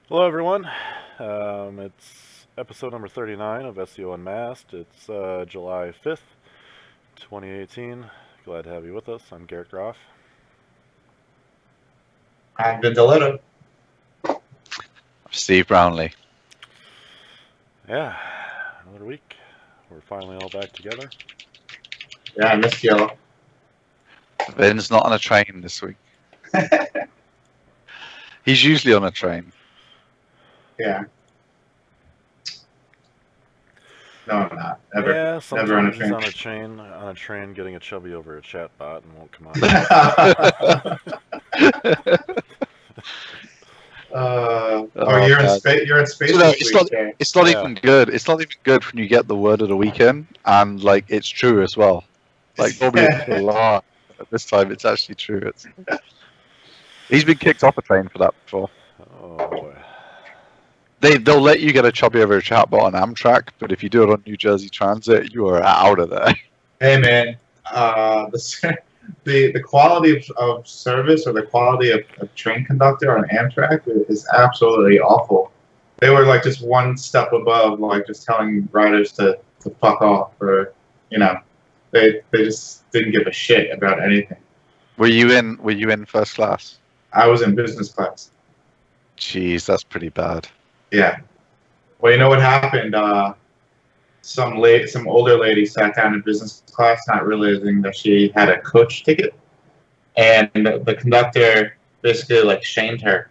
Hello, everyone. It's episode number 39 of SEO Unmasked. It's July 5th, 2018. Glad to have you with us. I'm Garrett Groff. I'm Vindoletto. Steve Brownlee. Yeah, another week. We're finally all back together. Yeah, I missed y'all. Vin's not on a train this week. He's usually on a train. Yeah. No, I'm not. Never. Yeah, sometimes never on a he's train. on a train getting a chubby over a chat bot and won't come on. You're in space. You're in space. So, no, it's not Yeah. even good. It's not even good when you get the word of the weekend and like it's true as well. Like normally it's a lie. At this time it's actually true. He's been kicked off a train for that before. Oh boy. They'll let you get a chubby over a chatbot on Amtrak, but if you do it on New Jersey Transit, you are out of there. Hey man, the quality of service or the quality of train conductor on Amtrak is absolutely awful. They were like just one step above, like just telling riders to fuck off, or they just didn't give a shit about anything. Were you in first class? I was in business class. Jeez, that's pretty bad. Yeah. Well, you know what happened? Some older lady sat down in business class, not realizing that she had a coach ticket, and the conductor basically like shamed her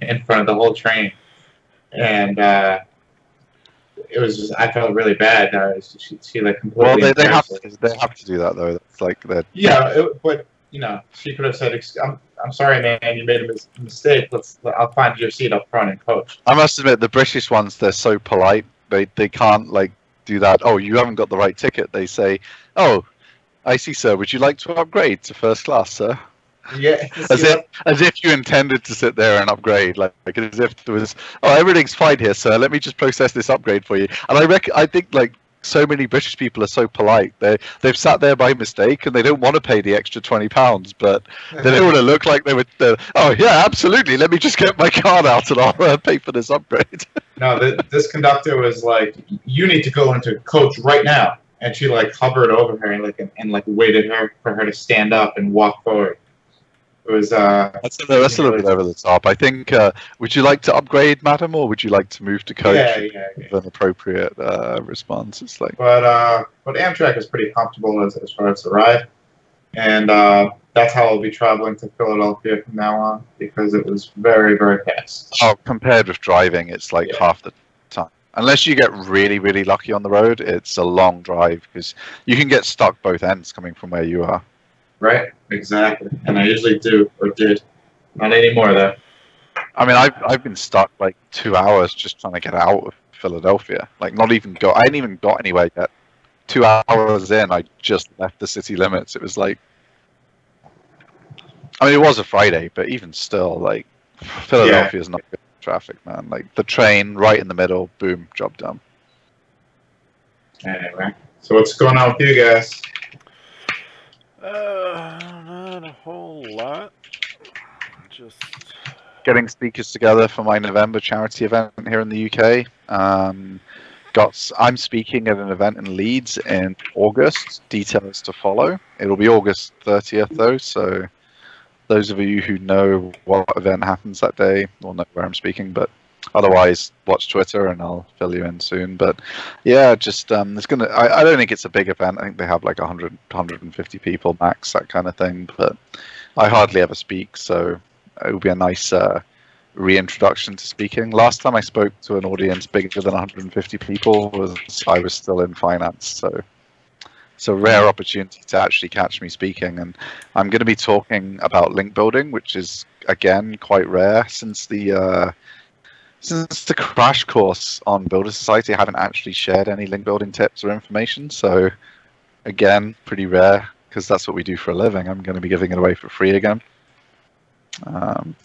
in front of the whole train, and it was just, I felt really bad. She like completely. Well, they have to do that though. It's like that. Yeah, but she could have said, I'm sorry, man, you made a mistake. I'll find your seat up front and coach. I must admit, the British ones, they're so polite. They can't like do that. Oh, you haven't got the right ticket. They say, oh, I see, sir. Would you like to upgrade to first class, sir? Yeah. As if you intended to sit there and upgrade, like as if there was, oh, everything's fine here, sir. Let me just process this upgrade for you. And I think like so many British people are so polite. They've sat there by mistake and they don't want to pay the extra £20, but they don't want to look like they would. Oh yeah, absolutely. Let me just get my card out and I'll pay for this upgrade. No, this conductor was like, you need to go into coach right now, and she like hovered over her and waited for her to stand up and walk forward. It was that's a little bit over the top. I think. Would you like to upgrade, madam, or would you like to move to coach? Yeah. An appropriate response. It's like. But Amtrak is pretty comfortable as far as the ride, and that's how I'll be traveling to Philadelphia from now on, because it was very, very fast. Oh, compared with driving, it's like half the time. Unless you get really, really lucky on the road, it's a long drive because you can get stuck both ends coming from where you are. Right, exactly. And I usually do, or did. Not anymore, though. I mean, I've been stuck like 2 hours just trying to get out of Philadelphia. Like, I hadn't even got anywhere yet. 2 hours in, I just left the city limits. It was like, I mean, it was a Friday, but even still, like, Philadelphia is not good traffic, man. Like, the train right in the middle, boom, job done. Anyway, so what's going on with you guys? Not a whole lot. Just getting speakers together for my November charity event here in the UK. I'm speaking at an event in Leeds in August. Details to follow. It'll be August 30th though, so those of you who know what event happens that day will know where I'm speaking, but otherwise watch Twitter and I'll fill you in soon. But yeah, just I don't think it's a big event. I think they have like 100 150 people max, that kind of thing, but I hardly ever speak, so it would be a nice reintroduction to speaking. Last time I spoke to an audience bigger than 150 people I was still in finance, so it's a rare opportunity to actually catch me speaking. And I'm going to be talking about link building, which is again quite rare. Since the crash course on Builder Society, I haven't actually shared any link building tips or information, so again, pretty rare because that's what we do for a living. I'm going to be giving it away for free again. I'm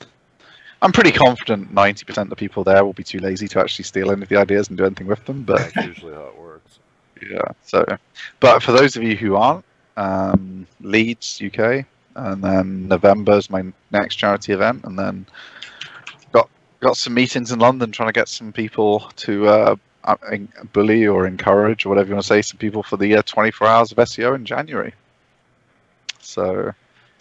pretty confident 90% of the people there will be too lazy to actually steal any of the ideas and do anything with them. But that's usually how it works. Yeah. So, but for those of you who aren't, Leeds, UK, and then November is my next charity event, and then got some meetings in London trying to get some people to bully or encourage or whatever you want to say, some people for the 24 hours of SEO in January. So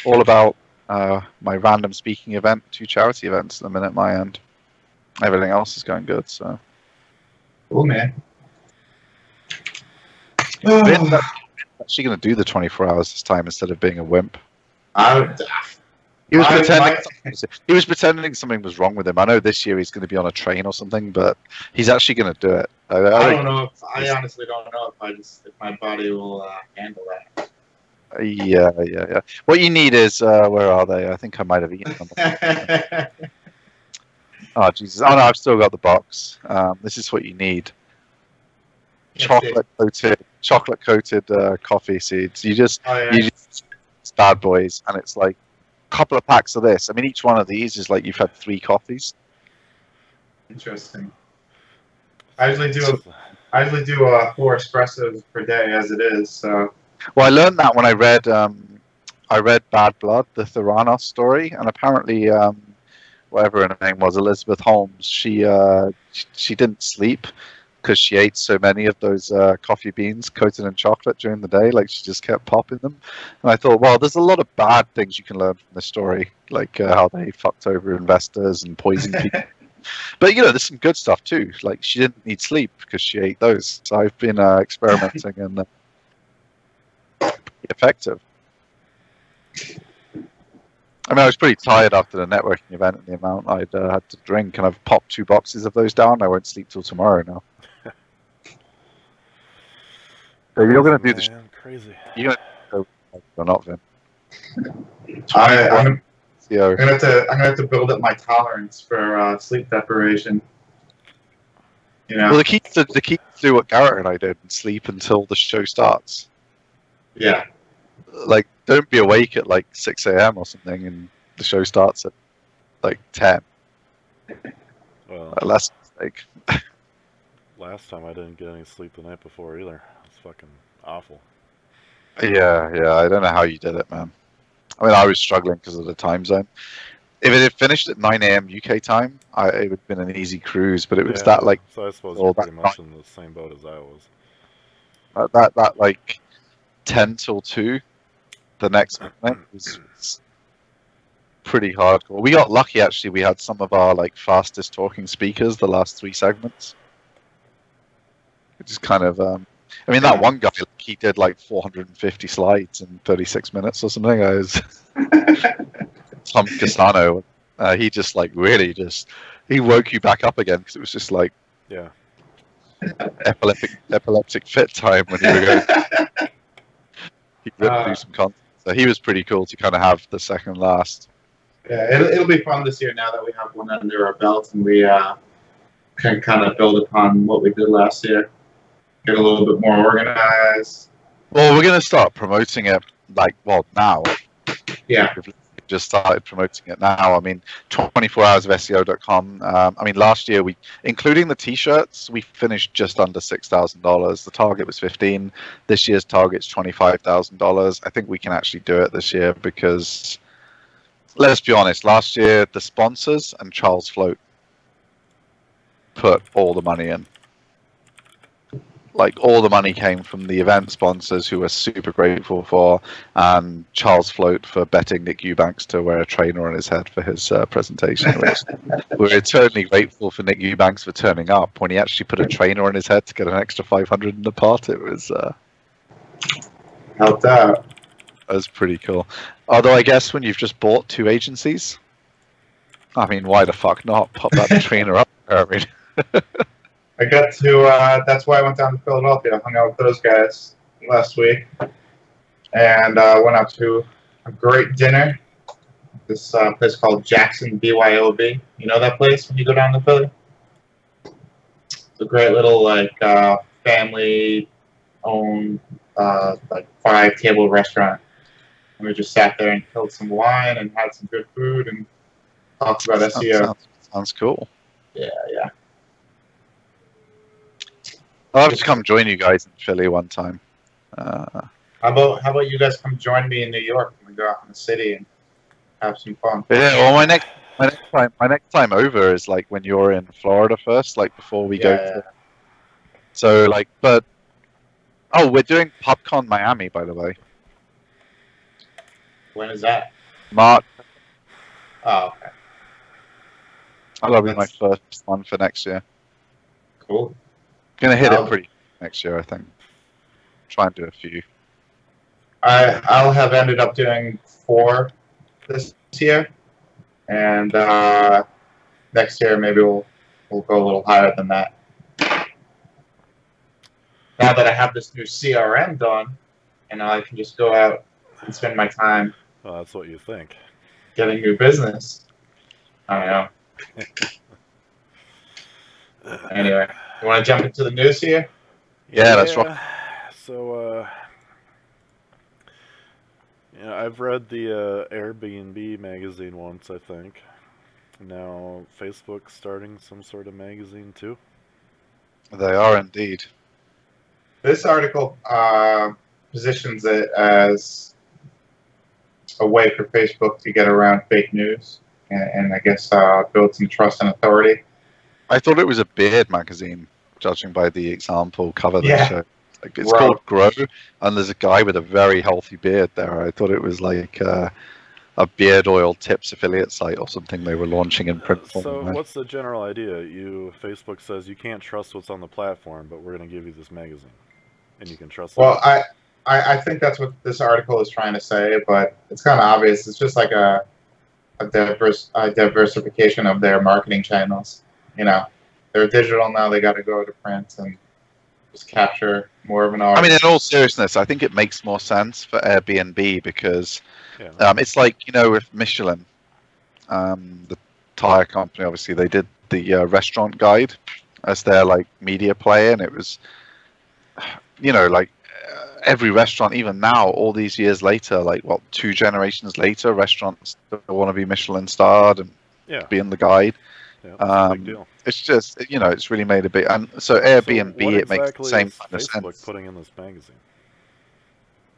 all about my random speaking event, 2 charity events at the minute, my end. Everything else is going good. So Cool, man. Vin's actually going to do the 24 hours this time instead of being a wimp. He was pretending something was wrong with him. I know this year he's going to be on a train or something, but he's actually going to do it. I don't know. I honestly don't know if my body will handle that. Yeah. What you need is where are they? I think I might have eaten them. Oh Jesus! Oh no, I've still got the box. This is what you need. Chocolate coated coffee seeds. You just it's bad boys, and it's like a couple of packs of this. I mean, each one of these is like you've had 3 coffees. Interesting. I usually do 4 espressos per day as it is. So. Well, I learned that when I read Bad Blood, the Theranos story, and apparently, whatever her name was, Elizabeth Holmes, she didn't sleep because she ate so many of those coffee beans coated in chocolate during the day. Like, she just kept popping them. And I thought, well, there's a lot of bad things you can learn from this story, like how they fucked over investors and poisoned people. But, you know, there's some good stuff too. Like, she didn't need sleep because she ate those. So I've been experimenting and effective. I mean, I was pretty tired after the networking event and the amount I'd had to drink, and I've popped 2 boxes of those down. I won't sleep till tomorrow now. So you're going to do the crazy. You're going to go or not, Vin? I'm gonna have to build up my tolerance for sleep deprivation. You know. Well, the key to do what Garrett and I did and sleep until the show starts. Yeah. Like, don't be awake at like 6 a.m. or something, and the show starts at like 10. Well, less mistake. Last time I didn't get any sleep the night before either. It's fucking awful. Yeah. I don't know how you did it, man. I mean, I was struggling because of the time zone. If it had finished at 9 a.m. UK time, it would have been an easy cruise. But it was that like. So I suppose you're pretty much in the same boat as I was. That like 10 till 2. The next minute was pretty hardcore. We got lucky actually. We had some of our like fastest talking speakers the last 3 segments. Which is kind of I mean, that one guy, he did like 450 slides in 36 minutes or something. I was Tom Casano. He just like really he woke you back up again because it was just like epileptic fit time when you were going. He ripped through some content. So he was pretty cool to kind of have the second last. Yeah, it'll be fun this year now that we have one under our belt and we can kind of build upon what we did last year. Get a little bit more organized. Well, we're going to start promoting it now. Yeah. We've just started promoting it now. I mean, 24hoursofseo.com. I mean, last year, including the t-shirts, we finished just under $6,000. The target was 15. This year's target's $25,000. I think we can actually do it this year because, let's be honest, last year, the sponsors and Charles Float put all the money in. Like, all the money came from the event sponsors who we're super grateful for, and Charles Float for betting Nick Eubanks to wear a trainer on his head for his presentation. We're eternally grateful for Nick Eubanks for turning up. When he actually put a trainer on his head to get an extra 500 in the pot, it was... helped out. That was pretty cool. Although I guess when you've just bought 2 agencies, I mean, why the fuck not pop that trainer up there? I mean... I got to, that's why I went down to Philadelphia. I hung out with those guys last week. And went out to a great dinner. This place called Jackson BYOB. You know that place when you go down to Philly? It's a great little, like, family-owned, like, 5-table restaurant. And we just sat there and killed some wine and had some good food and talked about SEO. Sounds cool. Yeah. I'll have to come join you guys in Philly one time. How about you guys come join me in New York and we go out in the city and have some fun? Yeah, well, My next time over is like when you're in Florida first, like before we go. Yeah. So like, but oh, we're doing PubCon Miami, by the way. When is that? March. Oh, okay. That'll be my That's first one for next year. cool. Gonna hit I'll- it pretty next year, I think. Try and do a few. I'll have ended up doing 4 this year, and next year maybe we'll go a little higher than that. Now that I have this new CRM done, and now I can just go out and spend my time Well, that's what you think. getting new business. I don't know. Anyway, you want to jump into the news here? Yeah, that's right. So, I've read the Airbnb magazine once, I think. Now, Facebook's starting some sort of magazine too. They are indeed. This article positions it as a way for Facebook to get around fake news and I guess build some trust and authority. I thought it was a beard magazine, judging by the example cover they Yeah. showed. Like, it's called Grow, and there's a guy with a very healthy beard there. I thought it was like a beard oil tips affiliate site or something they were launching in print form. So, Right? what's the general idea? Facebook says you can't trust what's on the platform, but we're going to give you this magazine, and you can trust it. Well, I think that's what this article is trying to say, but it's kind of obvious. It's just like a diversification of their marketing channels. You know, they're digital now. They got to go to print and just capture more of an audience. I mean, in all seriousness, I think it makes more sense for Airbnb because it's like, with Michelin, the tire company, obviously, they did the restaurant guide as their like media play, and it was, every restaurant, even now, all these years later, like 2 generations later, restaurants want to be Michelin starred and be in the guide. Yeah, that's a big deal. It's just, it's really made a big, and so Airbnb, So what it makes the same is kind of Facebook sense. putting in this magazine?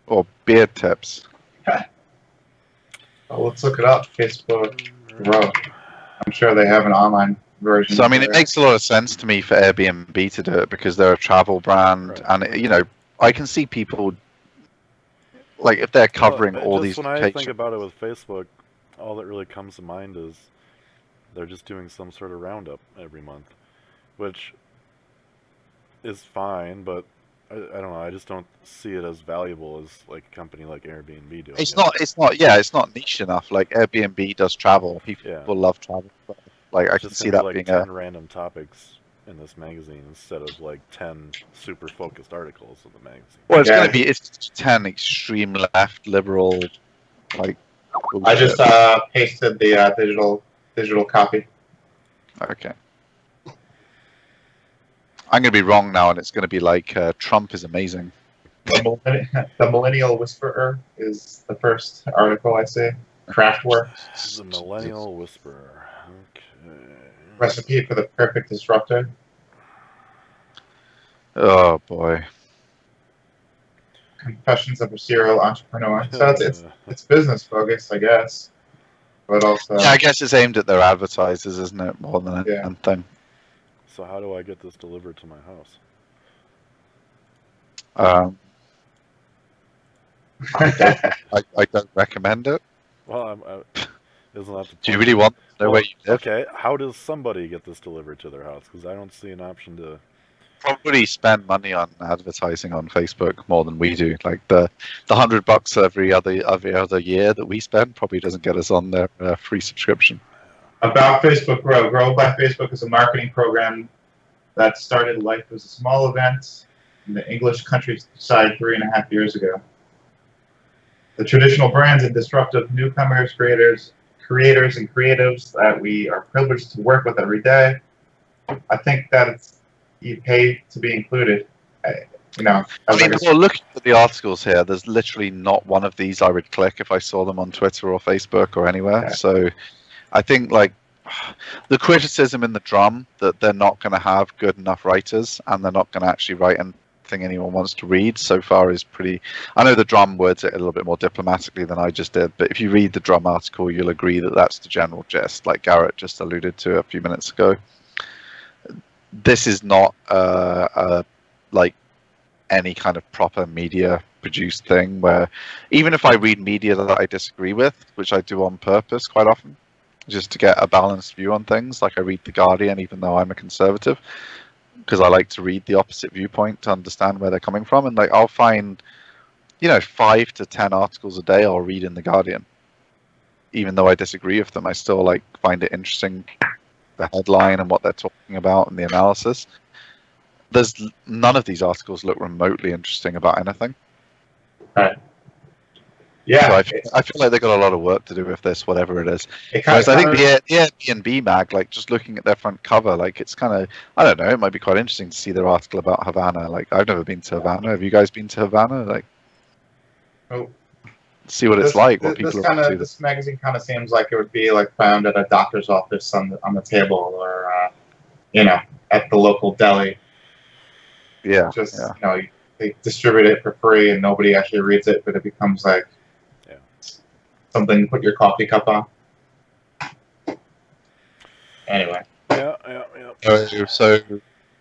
Or beard tips. Well, let's look it up. Facebook Grow. I'm sure they have an online version. So I mean, it makes a lot of sense to me for Airbnb to do it because they're a travel brand, and I can see people like if they're covering all these When I locations. think about it with Facebook, all that really comes to mind is they're just doing some sort of roundup every month, which is fine, but I don't know. I just don't see it as valuable as like a company like Airbnb doing. It's not niche enough. Like Airbnb does travel. People love travel. Like I can see that being 10 random topics in this magazine instead of like 10 super focused articles of the magazine. Well, it's 10 extreme left liberal like. I just pasted the digital copy. Okay. I'm going to be wrong now, and it's going to be like Trump is amazing. The Millennial Whisperer is the first article I see. Craftworks. The Millennial Whisperer. Okay. Recipe for the perfect disruptor. Oh boy. Confessions of a serial entrepreneur. So it's business focused, I guess. But also, I guess it's aimed at their advertisers, isn't it? More than anything. So how do I get this delivered to my house? I don't recommend it. Well, isn't that the Do you really want to know where you live? Okay, how does somebody get this delivered to their house? Because I don't see an option to... Probably spend money on advertising on Facebook more than we do. Like the $100 every other year that we spend probably doesn't get us on their free subscription. About Facebook Grow. Grow by Facebook is a marketing program that started life as a small event in the English countryside 3.5 years ago. The traditional brands and disruptive newcomers, creators and creatives that we are privileged to work with every day. I think that you pay to be included. Well, looking at the articles here, there's literally not one of these I would click if I saw them on Twitter or Facebook or anywhere. Yeah. So I think like the criticism in the drum that they're not going to have good enough writers and they're not going to actually write thing anyone wants to read so far is pretty. I know the Drum words it a little bit more diplomatically than I just did, but if you read the Drum article, you'll agree that that's the general gist, like Garrett just alluded to a few minutes ago. This is not like any kind of proper media produced thing where even if I read media that I disagree with, which I do on purpose quite often, just to get a balanced view on things, like I read The Guardian even though I'm a conservative, because I like to read the opposite viewpoint to understand where they're coming from, and like I'll find, 5 to 10 articles a day I'll read in The Guardian. Even though I disagree with them, I still like find it interesting, the headline and what they're talking about and the analysis. There's none of these articles look remotely interesting about anything. Right. Yeah. So I feel like they've got a lot of work to do with this, whatever it is. Whereas I think the Airbnb mag, like just looking at their front cover, like it's kind of, I don't know, it might be quite interesting to see their article about Havana. Like I've never been to Havana. Have you guys been to Havana? Like, see what it's like. What people are up to. This magazine kind of seems like it would be like found at a doctor's office on the table, or at the local deli. Yeah. Just they distribute it for free and nobody actually reads it, but it becomes like something to put your coffee cup on. Anyway. Yeah. So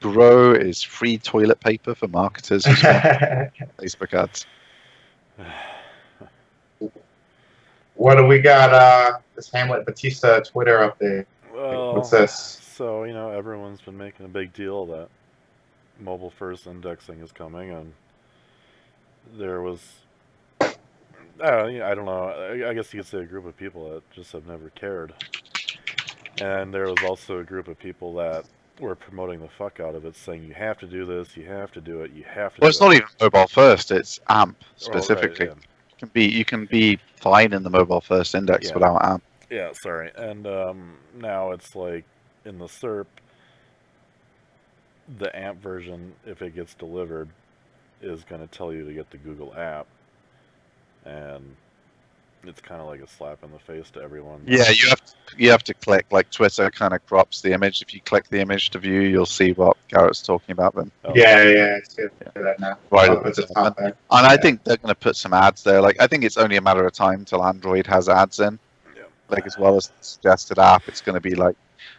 Grow is free toilet paper for marketers who Facebook ads. What do we got? This Hamlet Batista Twitter update. Well, what's this? So, everyone's been making a big deal that mobile first indexing is coming, and there was, I don't know, I guess you could say a group of people that just have never cared. And there was also a group of people that were promoting the fuck out of it, saying you have to do this, you have to do it, you have to do it. Well, it's not even mobile first, it's AMP specifically. Oh, right, yeah. You can be fine in the mobile first index without AMP. Yeah, sorry. And now it's like in the SERP, the AMP version, if it gets delivered, is going to tell you to get the Google app. And it's kind of like a slap in the face to everyone. Yeah, you have to click, like Twitter kind of crops the image. If you click the image to view, you'll see what Garrett's talking about then. Oh, yeah, I see that now. Right at the top there. And I think they're going to put some ads there. Like I think it's only a matter of time till Android has ads in. Yeah. Like as well as the suggested app, it's going to be like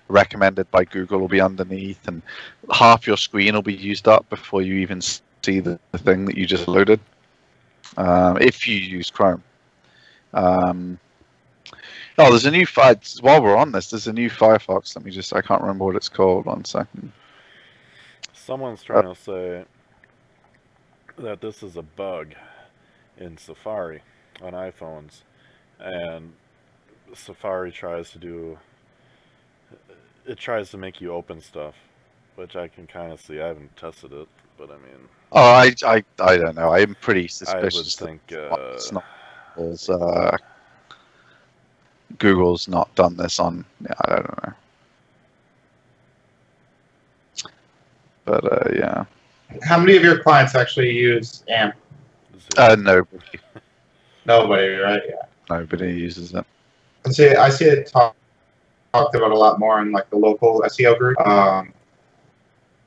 recommended by Google will be underneath, and half your screen will be used up before you even see the thing that you just loaded. If you use Chrome. There's a new while we're on this, there's a new Firefox. I can't remember what it's called. 1 second. Someone's trying to say that this is a bug in Safari on iPhones, and Safari tries to make you open stuff, which I can kind of see. I haven't tested it, but I mean. Oh, I don't know. I'm pretty suspicious. I would think it's not. Google's not done this on. Yeah, I don't know. But yeah. How many of your clients actually use AMP? Nobody. Nobody, right? Yeah. Nobody uses it. I see it talked about a lot more in like the local SEO group.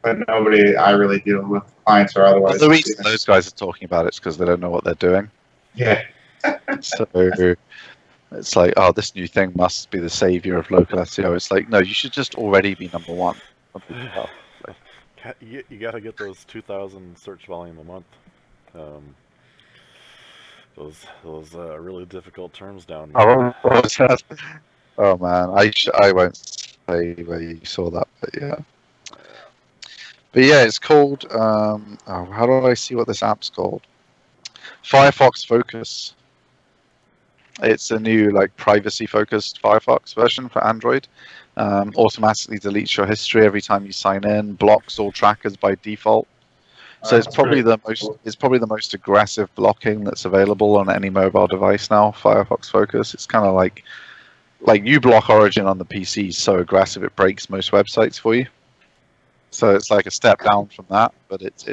But nobody I really deal with, clients or otherwise. Well, the reason those guys are talking about it is because they don't know what they're doing. Yeah. So it's like, oh, this new thing must be the savior of local SEO. It's like, no, you should just already be number one. You got to get those 2,000 search volume a month. Those really difficult terms down here. Oh, what was that? Oh man, I won't say where you saw that, but yeah. But yeah, it's called. How do I see what this app's called? Firefox Focus. It's a new privacy-focused Firefox version for Android. Automatically deletes your history every time you sign in. Blocks all trackers by default. So it's probably the most aggressive blocking that's available on any mobile device now. Firefox Focus. It's kind of like you block Origin on the PC so aggressive it breaks most websites for you. So it's like a step down from that, but it's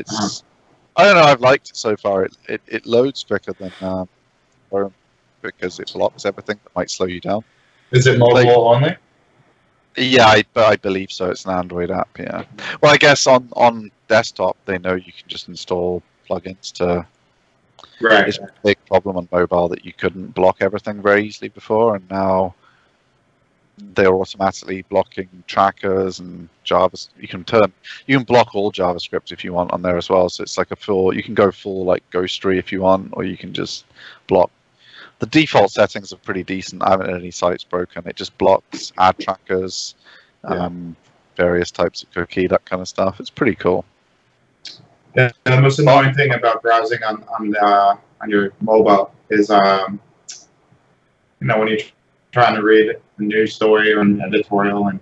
I don't know. I've liked it so far. It loads quicker than Chrome because it blocks everything that might slow you down. Is it mobile only? Yeah, I believe so. It's an Android app. Yeah. Well, I guess on desktop they know you can just install plugins to. Right. It's a big problem on mobile that you couldn't block everything very easily before, and now they're automatically blocking trackers and Java. You can block all JavaScript if you want on there as well. So it's like you can go full like ghostery if you want, or you can just block. The default settings are pretty decent. I haven't had any sites broken. It just blocks ad trackers, various types of cookie, that kind of stuff. It's pretty cool. Yeah, the most annoying thing about browsing on your mobile is when you're trying to read a news story or an editorial and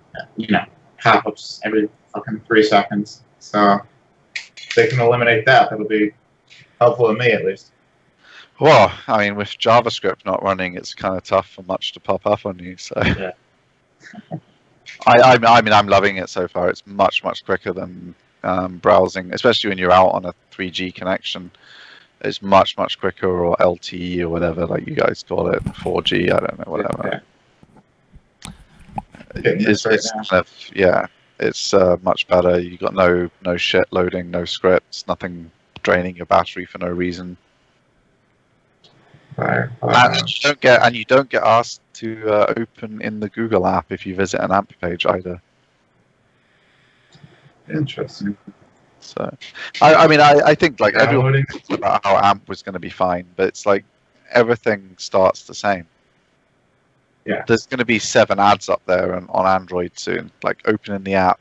pop-ups every fucking 3 seconds. So if they can eliminate that, that'll be helpful to me at least. Well, I mean, with JavaScript not running, it's kind of tough for much to pop up on you. So, yeah. I mean, I'm loving it so far. It's much quicker than browsing, especially when you're out on a 3G connection. It's much quicker, or LTE or whatever, like you guys call it, 4G. I don't know, whatever. Yeah. It's much better. You got no shit loading, no scripts, nothing draining your battery for no reason. And you don't get asked to open in the Google app if you visit an AMP page either. Interesting. So, I think like everyone thinks about how AMP was going to be fine, but it's like everything starts the same. Yeah. There's going to be 7 ads up there on Android soon. Like, open in the app.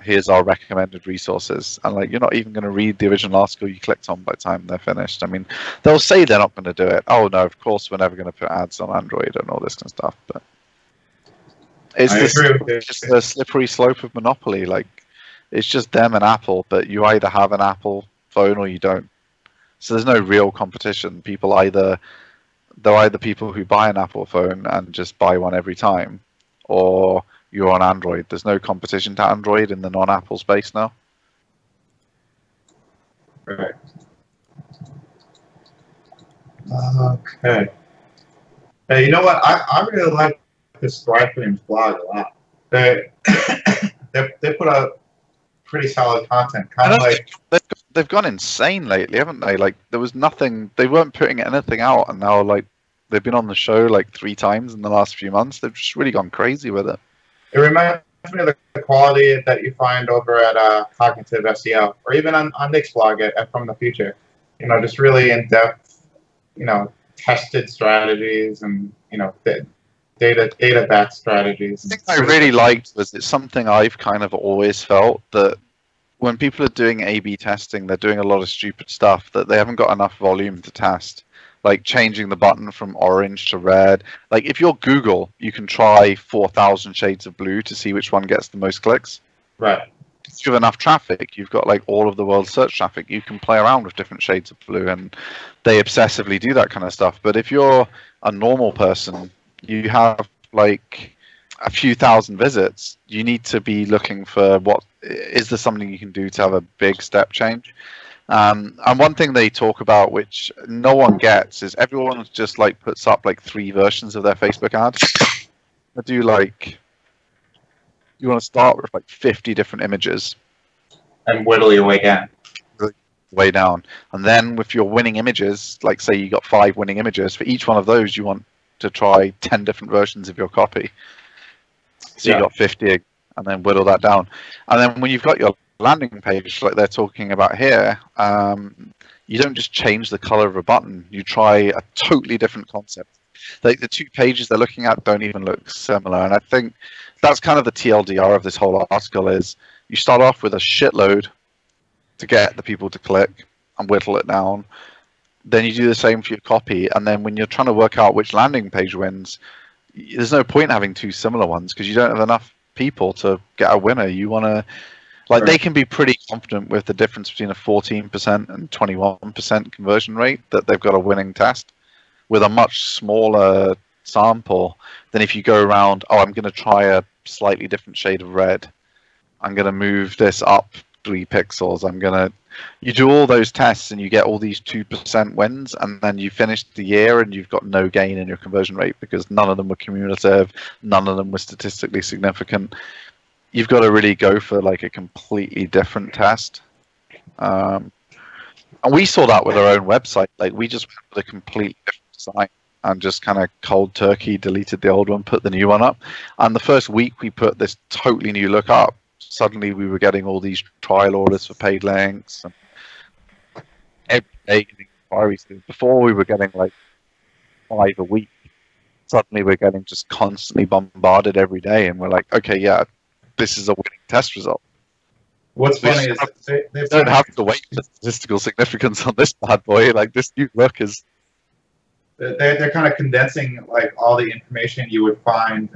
Here's our recommended resources, and like you're not even going to read the original article you clicked on by the time they're finished. I mean, they'll say they're not going to do it. Oh no, of course we're never going to put ads on Android and all this kind of stuff. But it's just the slippery slope of monopoly. Like, it's just them and Apple, but you either have an Apple phone or you don't. So there's no real competition. They're either people who buy an Apple phone and just buy one every time, or you're on Android. There's no competition to Android in the non-Apple space now. Right. Okay. Hey, you know what? I really like this Thrive's blog a lot. They put out pretty solid content. Kind of like they've gone insane lately, haven't they? Like, there was nothing. They weren't putting anything out, and now like they've been on the show like 3 times in the last few months. They've just really gone crazy with it. It reminds me of the quality that you find over at Cognitive SEO, or even on Nick's blog at From the Future. Just really in-depth, tested strategies and, data-backed strategies. The thing I really liked was it's something I've kind of always felt, that when people are doing A/B testing, they're doing a lot of stupid stuff that they haven't got enough volume to test. Like changing the button from orange to red. Like, if you're Google, you can try 4,000 shades of blue to see which one gets the most clicks. Right. If you have enough traffic, you've got like all of the world's search traffic. You can play around with different shades of blue, and they obsessively do that kind of stuff. But if you're a normal person, you have like a few thousand visits. You need to be looking for is there something you can do to have a big step change. And one thing they talk about, which no one gets, is everyone just like puts up like 3 versions of their Facebook ads. They do like, you want to start with like 50 different images and whittle your way down. And then with your winning images, like say you got 5 winning images, for each one of those you want to try 10 different versions of your copy. So you got 50, and then whittle that down. And then when you've got your landing page like they're talking about here, you don't just change the color of a button. You try a totally different concept. Like, the 2 pages they're looking at don't even look similar, and I think that's kind of the TLDR of this whole article. Is you start off with a shitload to get the people to click and whittle it down. Then you do the same for your copy, and then when you're trying to work out which landing page wins, there's no point having 2 similar ones because you don't have enough people to get a winner. You want to They can be pretty confident with the difference between a 14% and 21% conversion rate that they've got a winning test with a much smaller sample than if you go around, I'm going to try a slightly different shade of red. I'm going to move this up 3 pixels. You do all those tests and you get all these 2% wins, and then you finish the year and you've got no gain in your conversion rate because none of them were cumulative, none of them were statistically significant. You've got to really go for like a completely different test. And we saw that with our own website. Like, we just went with a completely different design and just kind of cold turkey deleted the old one, put the new one up. And the first week we put this totally new look up, suddenly we were getting all these trial orders for paid links. And every day getting inquiries. Before we were getting like 5 a week. Suddenly we're getting just constantly bombarded every day. And we're like, okay, yeah, this is a winning test result. What's funny is they don't have to wait for statistical significance on this bad boy. Like, this new look is... They're kind of condensing like all the information you would find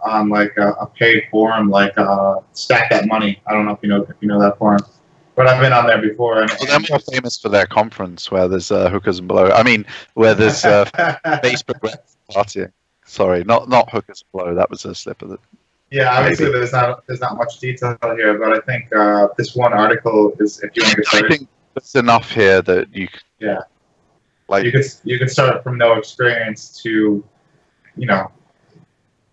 on like a paid forum, like Stack That Money. I don't know if you know that forum, but I've been on there before. And they're more famous for their conference where there's hookers and blow. I mean, where there's Facebook partying. Sorry, not hookers and blow. That was a slip of it. Yeah, obviously there's not much detail here, but I think this one article is, if you want to get started. I think there's enough here that you. Yeah. Like, you could start from no experience to,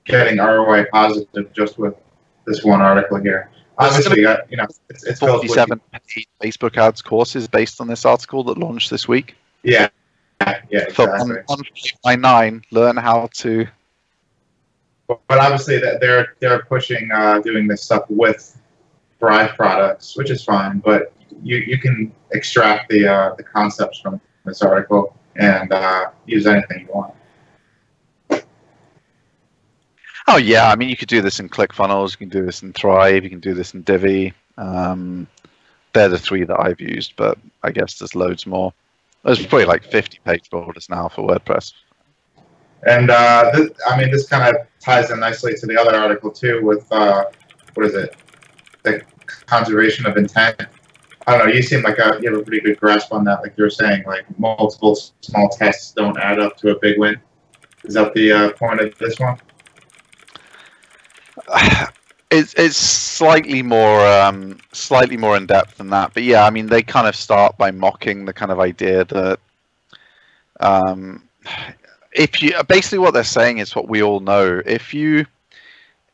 getting ROI positive just with this one article here. Obviously, it's 47 paid Facebook ads courses based on this article that launched this week. Yeah, exactly. For 1.99, learn how to. But obviously, that they're pushing doing this stuff with Thrive products, which is fine. But you can extract the concepts from this article and use anything you want. Oh yeah, I mean, you could do this in ClickFunnels, you can do this in Thrive, you can do this in Divi. They're the 3 that I've used, but I guess there's loads more. There's probably like 50 page builders now for WordPress. And this kind of ties in nicely to the other article too, with what is it? The conservation of intent. I don't know. You seem like you have a pretty good grasp on that. Like you were saying, like multiple small tests don't add up to a big win. Is that the point of this one? It's slightly more in depth than that, but yeah, I mean, they kind of start by mocking the kind of idea that if you basically, what they're saying is what we all know. If you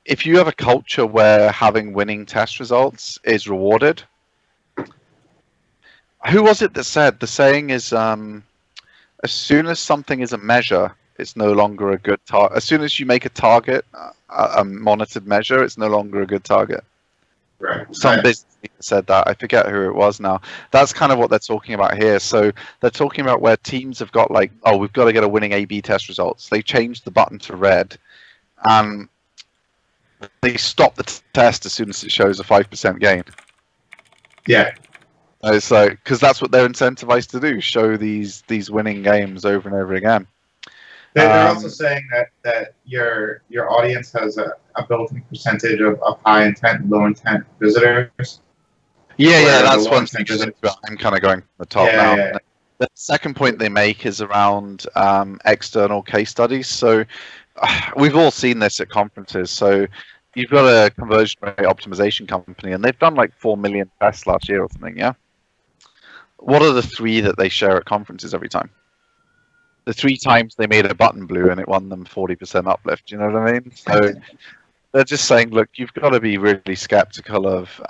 have a culture where having winning test results is rewarded. Who was it that said the saying is as soon as something is a measure, it's no longer a good target. As soon as you make a target a monitored measure, it's no longer a good target. Right. Some business leader said that. I forget who it was now. That's kind of what they're talking about here. So they're talking about where teams have got like, oh, we've got to get a winning A/B test results. They changed the button to red, and they stop the test as soon as it shows a 5% gain. Yeah. It's like, because that's what they're incentivized to do: show these winning games over and over again. They're also saying that your audience has a built-in percentage of high intent and low intent visitors. Yeah, that's one thing. I'm kind of going from the top now. Yeah. The second point they make is around external case studies. So we've all seen this at conferences. So you've got a conversion rate optimization company, and they've done like 4 million tests last year or something. Yeah. What are the 3 that they share at conferences every time? The 3 times they made a button blue and it won them 40% uplift. You know what I mean? So they're just saying, look, you've got to be really skeptical of,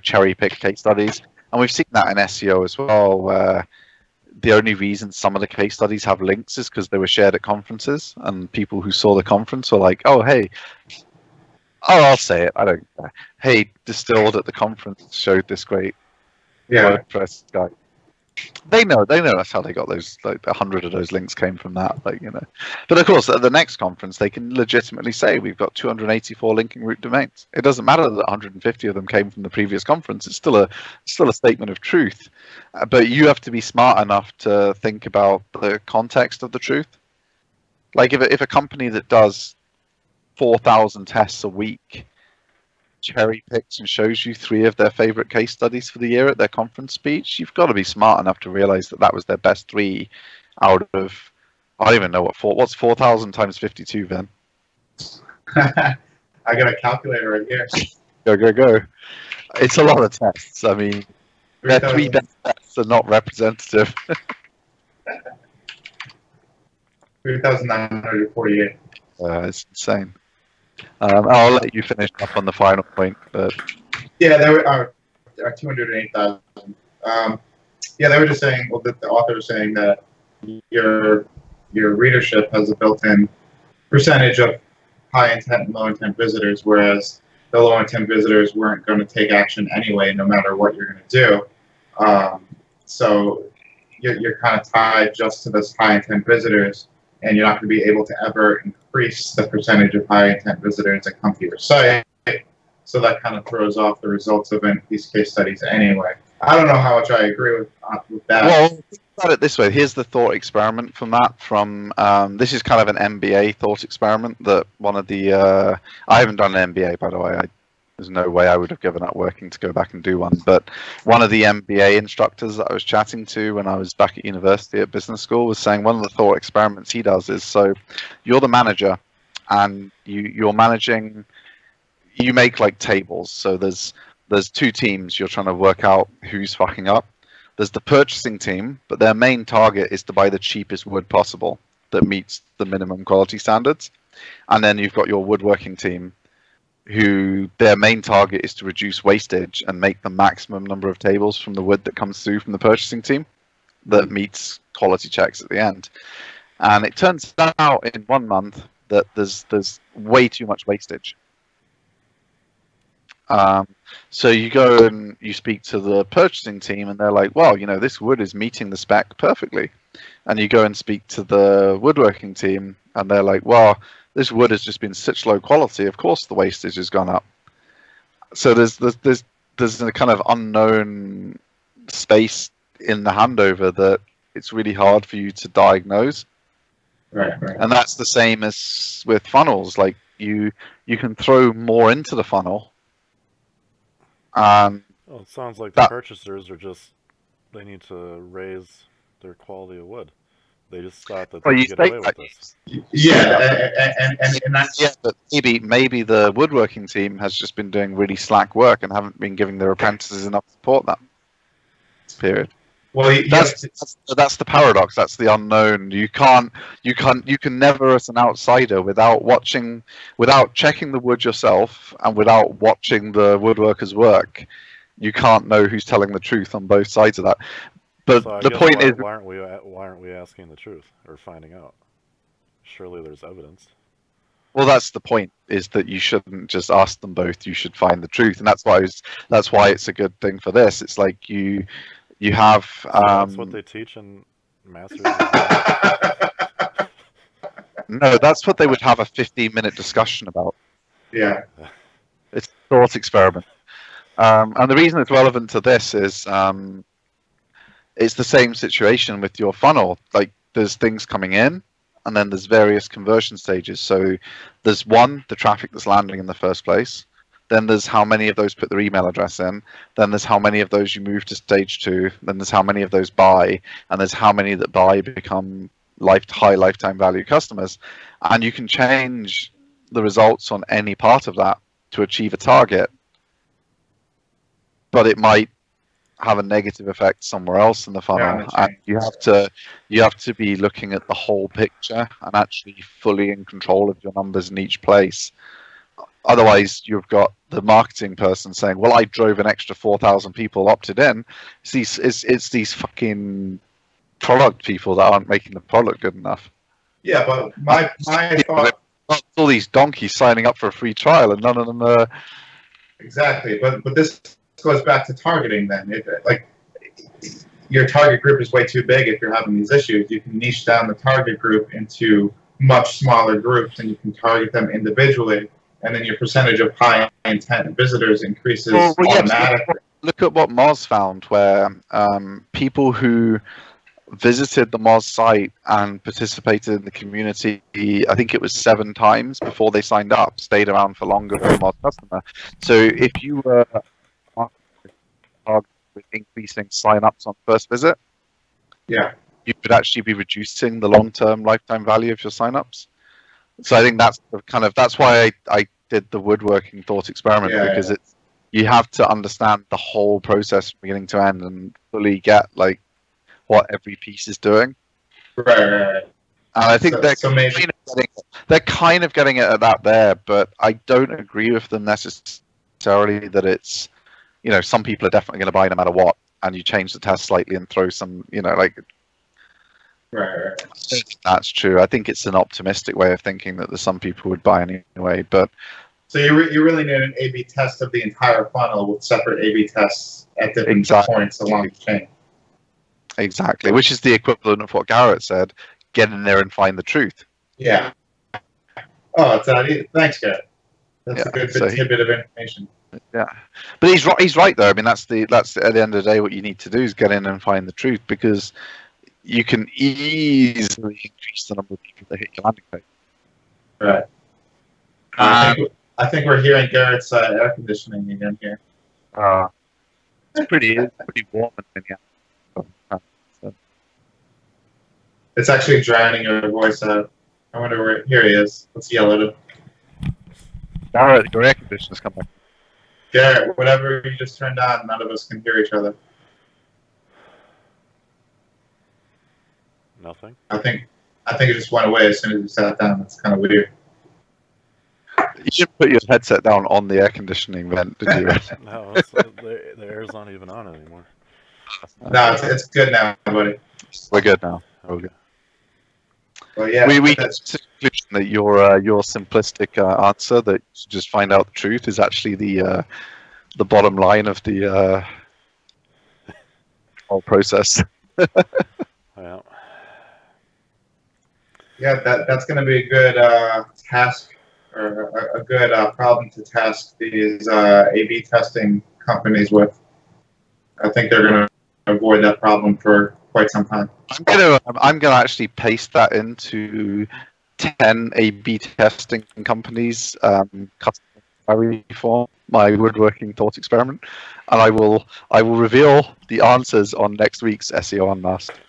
cherry pick case studies. And we've seen that in SEO as well, where the only reason some of the case studies have links is because they were shared at conferences, and people who saw the conference were like, oh, hey, I'll say it. I don't care. Hey, Distilled at the conference showed this great WordPress guy. They know that's how they got those, like 100 of those links came from that, But of course, at the next conference, they can legitimately say we've got 284 linking root domains. It doesn't matter that 150 of them came from the previous conference. It's still a statement of truth. But you have to be smart enough to think about the context of the truth. Like if a company that does 4,000 tests a week cherry picks and shows you 3 of their favorite case studies for the year at their conference speech, you've got to be smart enough to realize that was their best 3 out of, I don't even know what's 4,000 times 52, Vin? I got a calculator right here. Go. It's a lot of tests. I mean, their 3 3,000 best tests are not representative. 3,948. It's insane. I'll let you finish up on the final point, but Yeah, they were 208,000. Yeah, they were just saying. Well, the author was saying that your readership has a built-in percentage of high intent and low intent visitors, whereas the low intent visitors weren't going to take action anyway, no matter what you're going to do. So you're kind of tied just to those high intent visitors, and you're not going to be able to ever increase the percentage of high intent visitors that come to your site. So that kind of throws off the results of these case studies anyway. I don't know how much I agree with that. well, think about it this way. Here's the thought experiment from that. This is kind of an MBA thought experiment that one of the I haven't done an MBA, by the way. There's no way I would have given up working to go back and do one. But one of the MBA instructors that I was chatting to when I was back at university at business school was saying one of the thought experiments he does is, so you're the manager and you're managing. You make like tables. So there's 2 teams. You're trying to work out who's fucking up. There's the purchasing team, but their main target is to buy the cheapest wood possible that meets the minimum quality standards. And then you've got your woodworking team, who their main target is to reduce wastage and make the maximum number of tables from the wood that comes through from the purchasing team that meets quality checks at the end. And it turns out in 1 month that there's way too much wastage. So you go and you speak to the purchasing team and they're like, well, this wood is meeting the spec perfectly. And you go and speak to the woodworking team and they're like, well, this wood has just been such low quality, of course the wastage has gone up. So there's a kind of unknown space in the handover that it's really hard for you to diagnose. Right. And that's the same as with funnels. Like you can throw more into the funnel. Well, it sounds like the purchasers they need to raise their quality of wood. They just thought that they could get away with this. Yeah, and that's but maybe the woodworking team has just been doing really slack work and haven't been giving their apprentices enough support that period. Well, that's the paradox. That's the unknown. You can never, as an outsider, without checking the wood yourself and without watching the woodworkers work, you can't know who's telling the truth on both sides of that. But so the point is, why aren't we asking the truth or finding out? Surely there's evidence. Well, that's the point. Is that you shouldn't just ask them both. You should find the truth, and that's why it's a good thing for this. It's like you have. So that's what they teach in Masters. No, that's what they would have a 15-minute discussion about. Yeah. It's a thought experiment. And the reason it's relevant to this is it's the same situation with your funnel. Like there's things coming in, and then there's various conversion stages. So there's the traffic that's landing in the first place. Then there's how many of those put their email address in. Then there's how many of those you move to stage 2. Then there's how many of those buy. And there's how many that buy become high lifetime value customers. And you can change the results on any part of that to achieve a target. But it might have a negative effect somewhere else in the funnel. And you have to be looking at the whole picture and actually fully in control of your numbers in each place. Otherwise, you've got the marketing person saying, well, I drove an extra 4,000 people opted in. It's these fucking product people that aren't making the product good enough. Yeah, but my thought... all these donkeys signing up for a free trial and none of them are... Exactly, but this goes back to targeting then. Your target group is way too big if you're having these issues. You can niche down the target group into much smaller groups and you can target them individually. And then your percentage of high intent visitors increases automatically. Look at what Moz found, where people who visited the Moz site and participated in the community, I think it was 7 times before they signed up, stayed around for longer than a Moz customer. So if you were with increasing sign-ups on first visit, yeah, you could actually be reducing the long-term lifetime value of your sign-ups. So I think that's why I did the woodworking thought experiment, because you have to understand the whole process from beginning to end and fully get like what every piece is doing. Right. And I think they're kind of getting it at that there, but I don't agree with them necessarily that it's, you know, some people are definitely going to buy no matter what, and you change the test slightly and throw some, you know, like. Right. I don't think that's true. I think it's an optimistic way of thinking that there's some people would buy anyway, but. So you really need an A/B test of the entire funnel with separate A/B tests at different points along the chain. Exactly, which is the equivalent of what Garrett said: get in there and find the truth. Yeah. Oh, it's that easy. Thanks, Garrett. That's a good tidbit of information. Yeah, but he's right though. I mean, that's at the end of the day what you need to do is get in and find the truth, because you can easily increase the number of people that hit your landing page. Right. I think we're hearing Garrett's air conditioning again here. It's pretty warm in here. It's actually drowning your voice out. I wonder where. Here he is. Let's yell at him. Garrett, your air conditioner's coming. Garrett, whatever you just turned on, none of us can hear each other. Nothing. I think it just went away as soon as you sat down. That's kind of weird. You should put your headset down on the air conditioning vent, did you? No, the air's not even on anymore. No, it's good now, buddy. We're good now. Okay. Well, yeah, we get to the conclusion that your simplistic answer that you just find out the truth is actually the bottom line of the whole process. Yeah. Yeah, that's going to be a good task, or a good problem to task these A/B testing companies with. I think they're going to avoid that problem for quite some time. I'm gonna actually paste that into 10 A/B testing companies custom query for my woodworking thought experiment, and I will reveal the answers on next week's SEO Unmasked.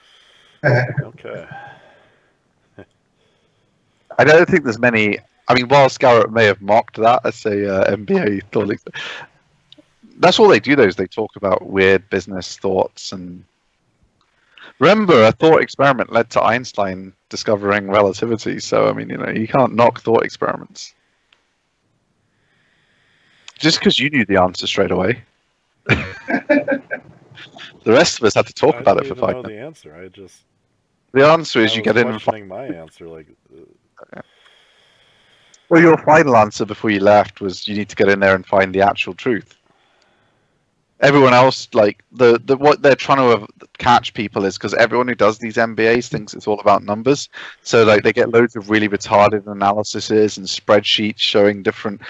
Okay. I don't think there's many. I mean, whilst Garrett may have mocked that as a MBA thought, that's all they do. Though is they talk about weird business thoughts and. Remember, a thought experiment led to Einstein discovering relativity. So, I mean, you know, you can't knock thought experiments. Just because you knew the answer straight away. The rest of us had to talk about it for 5 minutes. The answer. The answer is you get in and find my answer. Well, your final answer before you left was you need to get in there and find the actual truth. Everyone else, like what they're trying to catch people is because everyone who does these MBAs thinks it's all about numbers. So like they get loads of really retarded analyses and spreadsheets showing different.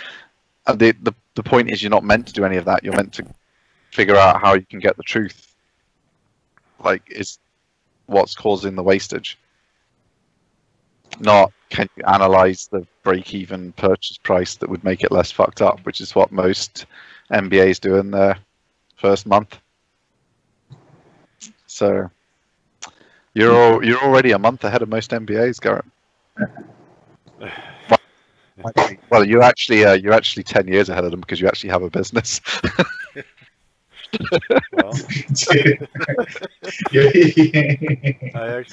The point is you're not meant to do any of that. You're meant to figure out how you can get the truth. Like is what's causing the wastage. Not can you analyze the break-even purchase price that would make it less fucked up, which is what most MBAs do in their first month. So you're already a month ahead of most MBAs, Garrett. Well, you're actually 10 years ahead of them because you actually have a business. Well,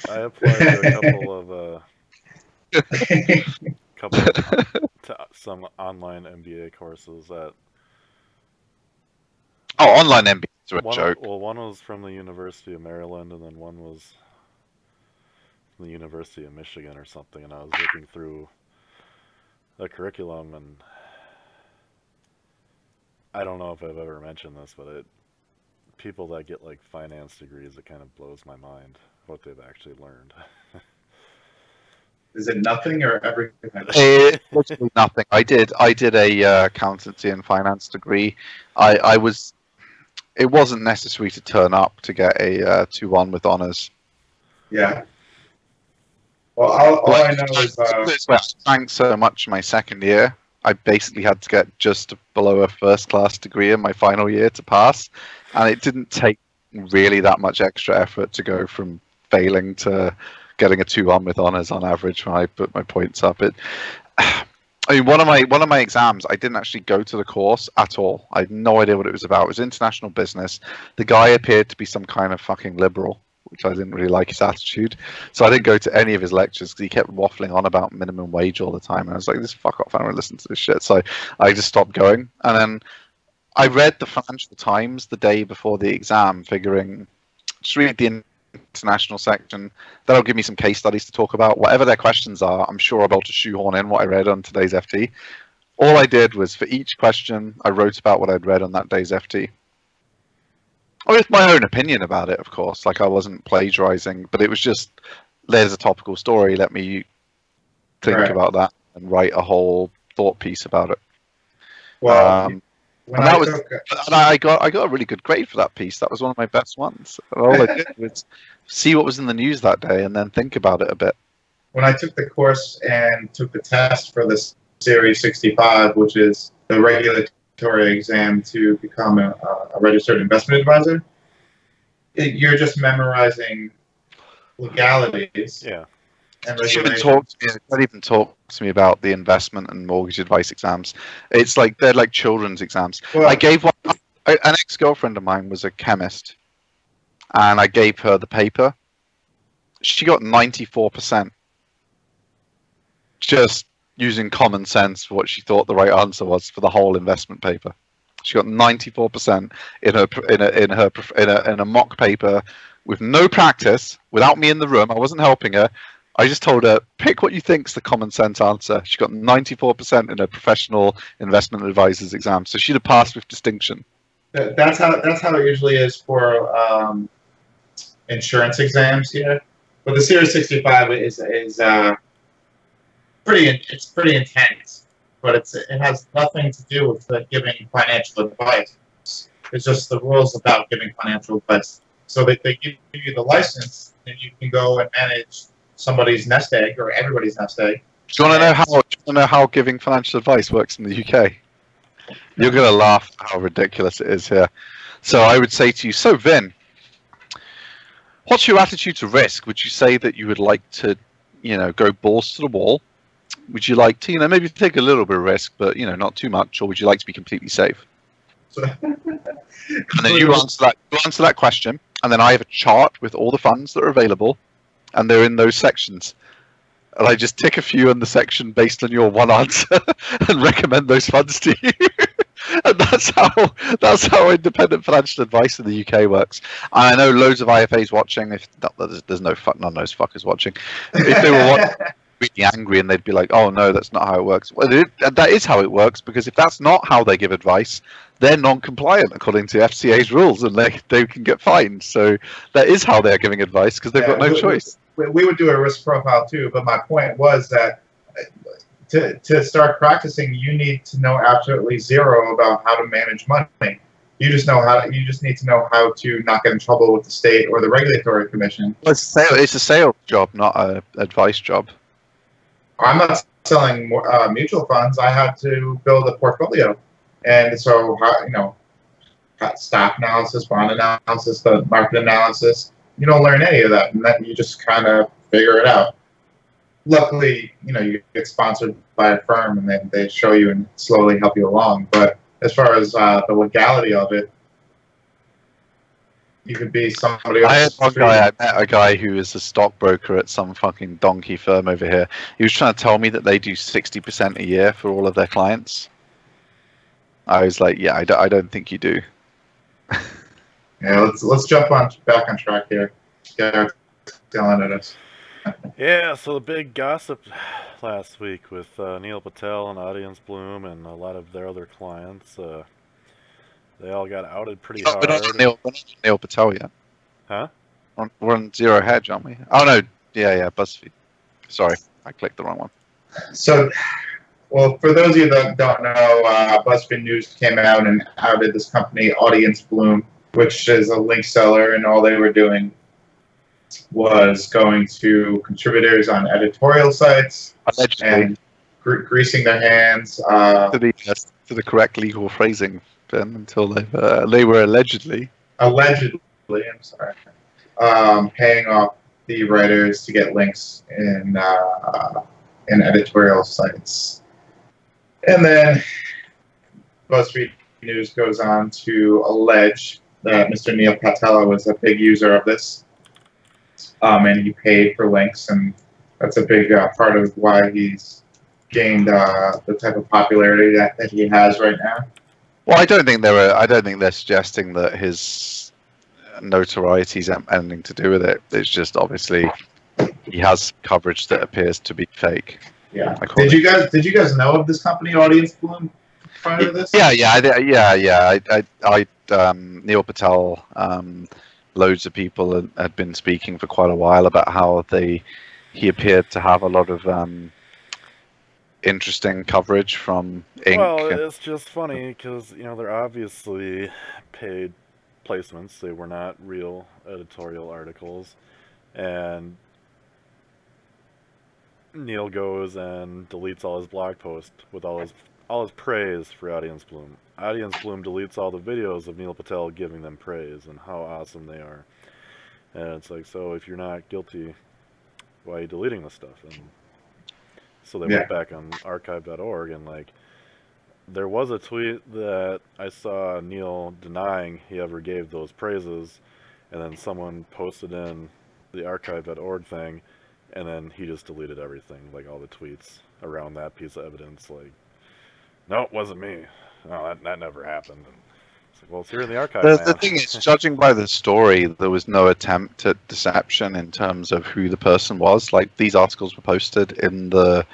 I applied to some online MBA courses at. Oh, online MBAs are a joke. Well, one was from the University of Maryland, and then one was from the University of Michigan or something. And I was looking through the curriculum, and I don't know if I've ever mentioned this, but people that get like finance degrees, it kind of blows my mind what they've actually learned. Is it nothing or everything? It's literally nothing. I did a accountancy and finance degree. It wasn't necessary to turn up to get a 2-1 with honors. Yeah. Well, all I know is I drank so much my second year. I basically had to get just below a first-class degree in my final year to pass, and it didn't take really that much extra effort to go from failing to getting a 2-1 with honors on average when I put my points up. I mean, one of my exams, I didn't actually go to the course at all. I had no idea what it was about. It was international business. The guy appeared to be some kind of fucking liberal, which I didn't really like his attitude. So I didn't go to any of his lectures because he kept waffling on about minimum wage all the time. And I was like, "This fuck off! I don't want to listen to this shit." So I just stopped going. And then I read the Financial Times the day before the exam, figuring just read the international section. That'll give me some case studies to talk about. Whatever their questions are, I'm sure I'll be able to shoehorn in what I read on today's FT. All I did was for each question, I wrote about what I'd read on that day's FT. With my own opinion about it, of course. Like I wasn't plagiarizing, but it was just, there's a topical story. Let me think about that and write a whole thought piece about it. Well, when I got a really good grade for that piece. That was one of my best ones. All I did was see what was in the news that day and then think about it a bit. When I took the course and took the test for the Series 65, which is the regulatory exam to become a registered investment advisor, you're just memorizing legalities. Yeah. And Don't even talk to me about the investment and mortgage advice exams. It's like they're like children's exams. Well, I gave one. An ex-girlfriend of mine was a chemist, and I gave her the paper. She got 94%, just using common sense for what she thought the right answer was for the whole investment paper. She got 94% in a mock paper with no practice, without me in the room. I wasn't helping her. I just told her, pick what you think's the common sense answer. She got 94% in a professional investment advisor's exam, so she'd have passed with distinction. That's how it usually is for insurance exams here. But the Series 65 is pretty intense, but it has nothing to do with giving financial advice. It's just the rules about giving financial advice. So they give you the license, and you can go and manage somebody's nest egg or everybody's nest egg. Do you want to know how giving financial advice works in the UK? You're going to laugh at how ridiculous it is here. So I would say to you, so Vin, what's your attitude to risk? Would you say that you would like to, go balls to the wall? Would you like to, maybe take a little bit of risk, but, not too much? Or would you like to be completely safe? And then you answer that question, and then I have a chart with all the funds that are available, and they're in those sections. And I just tick a few in the section based on your one answer and recommend those funds to you. And that's how independent financial advice in the UK works. I know loads of IFAs watching. There's none of those fuckers watching. If they were watching, really angry, and they'd be like, "Oh no, that's not how it works." Well, that is how it works, because if that's not how they give advice, they're non-compliant according to FCA's rules, and they can get fined. So that is how they're giving advice, because they've got no choice. We would do a risk profile too, but my point was that to start practicing, you need to know absolutely zero about how to manage money. You just need to know how to not get in trouble with the state or the regulatory commission. It's a sales job, not an advice job. I'm not selling mutual funds. I had to build a portfolio, and so stock analysis, bond analysis, the market analysis. You don't learn any of that, and then you just kind of figure it out. Luckily, you get sponsored by a firm, and then they show you and slowly help you along. But as far as the legality of it, you could be somebody else. I met a guy who is a stockbroker at some fucking donkey firm over here. He was trying to tell me that they do 60% a year for all of their clients. I was like, yeah, I don't think you do. Yeah, let's jump back on track here. Garrett's yelling at us. Yeah, so the big gossip last week with Neil Patel and Audience Bloom and a lot of their other clients, they all got outed pretty hard. We're not on Neil Patel yet. Huh? We're on Zero Hedge, aren't we? Oh no, yeah, BuzzFeed. Sorry, I clicked the wrong one. So, well, for those of you that don't know, BuzzFeed News came out and outed this company, Audience Bloom, which is a link seller, and all they were doing was going to contributors on editorial sites and greasing their hands. To the correct legal phrasing, Ben, until they were allegedly. I'm sorry. Paying off the writers to get links in editorial sites. And then BuzzFeed News goes on to allege that Mr. Neil Patella was a big user of this, and he paid for links, and that's a big part of why he's gained the type of popularity that he has right now. Well, I don't think they're suggesting that his notoriety has anything to do with it. It's just obviously he has coverage that appears to be fake. Yeah. Did you guys know of this company, Audience Bloom, prior to this? Neil Patel. Loads of people had been speaking for quite a while about how he appeared to have a lot of interesting coverage from Inc. Well, it's just funny because they're obviously paid placements. They were not real editorial articles, and Neil goes and deletes all his blog posts with all his praise for Audience Bloom. Audience Bloom deletes all the videos of Neil Patel giving them praise and how awesome they are. And it's like, so if you're not guilty, why are you deleting this stuff? And so they went back on archive.org, and like, there was a tweet that I saw Neil denying he ever gave those praises, and then someone posted in the archive.org thing, and then he just deleted everything, like all the tweets around that piece of evidence, like, no, it wasn't me. No, that never happened. And it's like, well, it's here in the archive. The thing is, judging by the story, there was no attempt at deception in terms of who the person was. Like, these articles were posted in the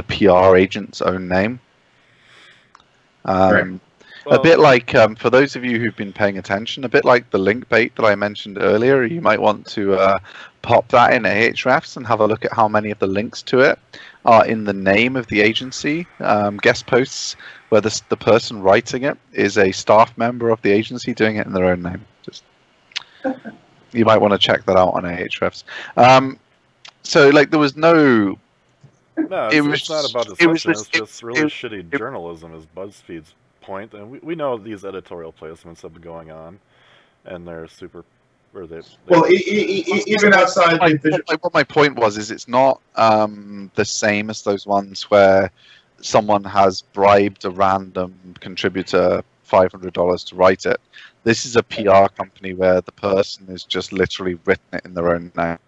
PR agent's own name. Right. A bit like, for those of you who've been paying attention, a bit like the link bait that I mentioned earlier, you might want to pop that in Ahrefs and have a look at how many of the links to it are in the name of the agency, guest posts where the person writing it is a staff member of the agency doing it in their own name. Just you might want to check that out on Ahrefs. So, like, there was no... No, it's not about deception. It's just really shitty journalism is BuzzFeed's point. And we know these editorial placements have been going on, and they're super... even outside... What my point was is it's not the same as those ones where someone has bribed a random contributor $500 to write it. This is a PR company where the person is just literally written it in their own name.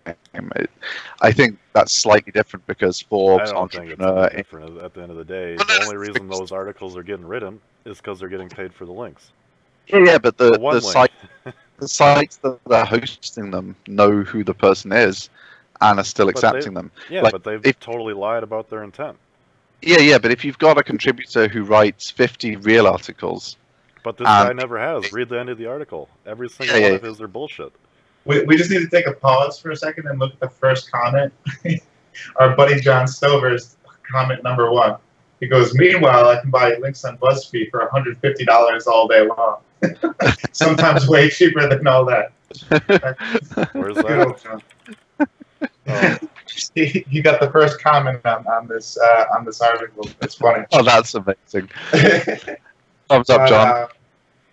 I think that's slightly different because Forbes, I don't think it's different. At the end of the day, the only reason those articles are getting written is because they're getting paid for the links. Yeah, but the sites that are hosting them know who the person is and are still accepting them. Yeah, like, but they've totally lied about their intent. Yeah, but if you've got a contributor who writes 50 real articles... But this guy never has. Read the end of the article. Every single one of his are bullshit. We just need to take a pause for a second and look at the first comment. Our buddy John Stover's comment number 1. He goes, meanwhile, I can buy links on BuzzFeed for $150 all day long. Sometimes way cheaper than all that. Where's that? He got the first comment on this article. It's funny. Oh, that's amazing. Thumbs up, John.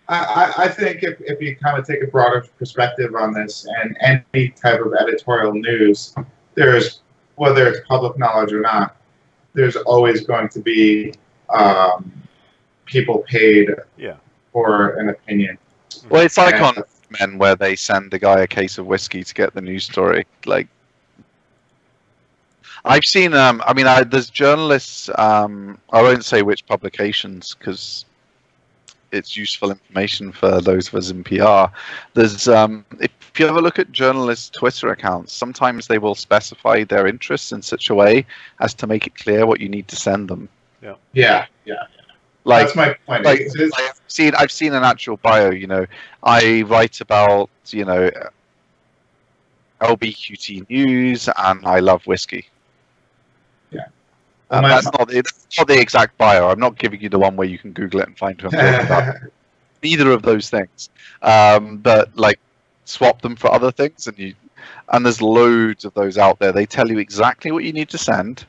I think if you kind of take a broader perspective on this and any type of editorial news, there's, whether it's public knowledge or not, there's always going to be people paid for an opinion. Well, it's like on Men where they send the guy a case of whiskey to get the news story. Like, I've seen, there's journalists, I won't say which publications because it's useful information for those of us in PR. There's, if you ever look at journalists' Twitter accounts, sometimes they will specify their interests in such a way as to make it clear what you need to send them. Yeah. Like, that's my point. Like, I've seen an actual bio. I write about LBQT news and I love whiskey. Yeah. That's not the exact bio. I'm not giving you the one where you can Google it and find who I'm talking about. Neither of those things. But like, swap them for other things, and there's loads of those out there. They tell you exactly what you need to send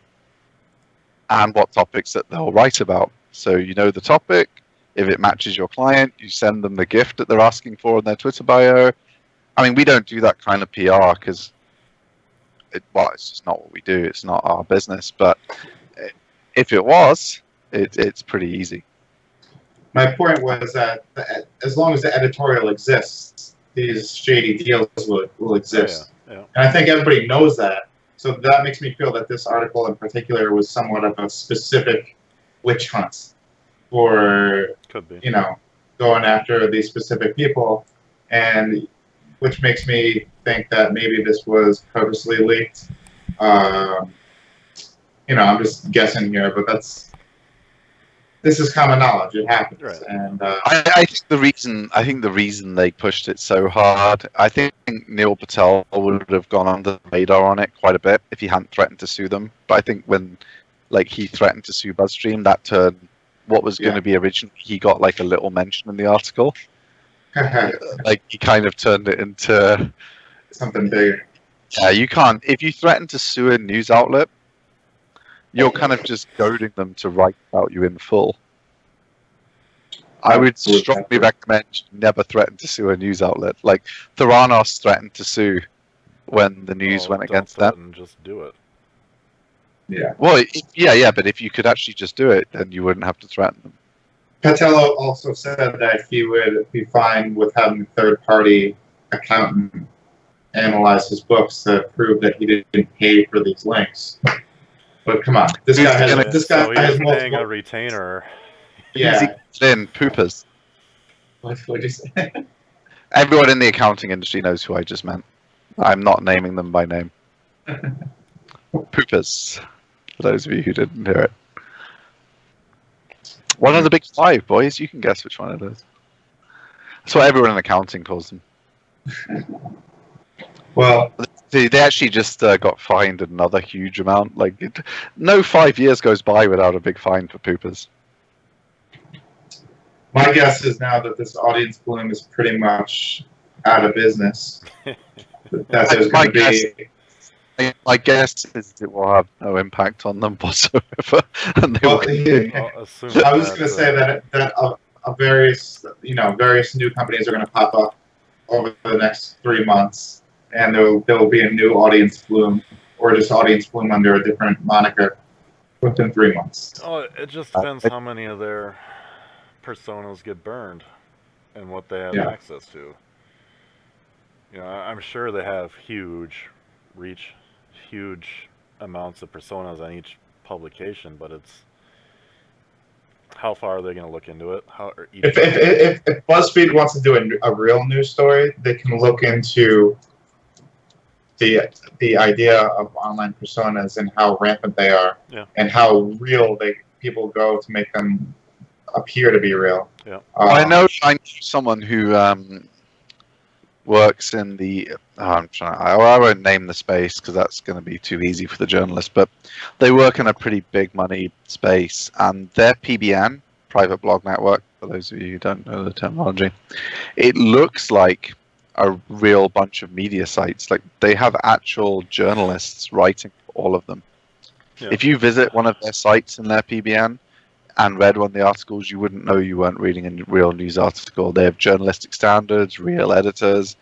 and what topics that they'll write about. So you know the topic. If it matches your client, you send them the gift that they're asking for in their Twitter bio. I mean, we don't do that kind of PR because, it's just not what we do. It's not our business. But if it was, It's pretty easy. My point was that as long as the editorial exists, these shady deals will exist. Oh, yeah. And I think everybody knows that. So that makes me feel that this article in particular was somewhat of a specific witch hunt for, Could be. going after these specific people, and which makes me think that maybe this was purposely leaked. I'm just guessing here, but this is common knowledge. It happens, Right. and I think the reason they pushed it so hard, I think Neil Patel would have gone under the radar on it quite a bit if he hadn't threatened to sue them. But I think when he threatened to sue BuzzStream, that turned what was going to be originally, he got like a little mention in the article. He kind of turned it into something bigger. Yeah, you can't. If you threaten to sue a news outlet, you're kind of just goading them to write about you in full. I would strongly recommend you never threaten to sue a news outlet. Like Theranos threatened to sue when the news went against them. Just do it. Yeah. Well, yeah, but if you could actually just do it, then you wouldn't have to threaten them. Patello also said that he would be fine with having a third-party accountant analyze his books to prove that he didn't pay for these links. But come on, this guy has multiple. Paying a retainer. Yeah. Then poopers. What did you say? Everyone in the accounting industry knows who I just meant. I'm not naming them by name. Poopers. For those of you who didn't hear it. One of the big five, boys. You can guess which one it is. That's what everyone in accounting calls them. Well, they actually just got fined another huge amount. No 5 years goes by without a big fine for poopers. My guess is now that this audience bloom is pretty much out of business. That there's going to be. My guess is it will have no impact on them whatsoever. And I was going to say that various new companies are going to pop up over the next 3 months, and there will be a new audience bloom, or just audience bloom under a different moniker within 3 months. Oh, it just depends how many of their personas get burned and what they have access to. I'm sure they have huge reach, huge amounts of personas on each publication, but it's how far are they going to look into it? If BuzzFeed wants to do a real news story, they can look into the idea of online personas and how rampant they are, and how real people go to make them appear to be real. Yeah. I know someone who works in the. I won't name the space because that's going to be too easy for the journalist. But they work in a pretty big money space, and their PBN, private blog network, for those of you who don't know the terminology, it looks like a real bunch of media sites. Like they have actual journalists writing for all of them. Yeah. If you visit one of their sites in their PBN and read one of the articles, you wouldn't know you weren't reading a real news article. They have journalistic standards, real editors,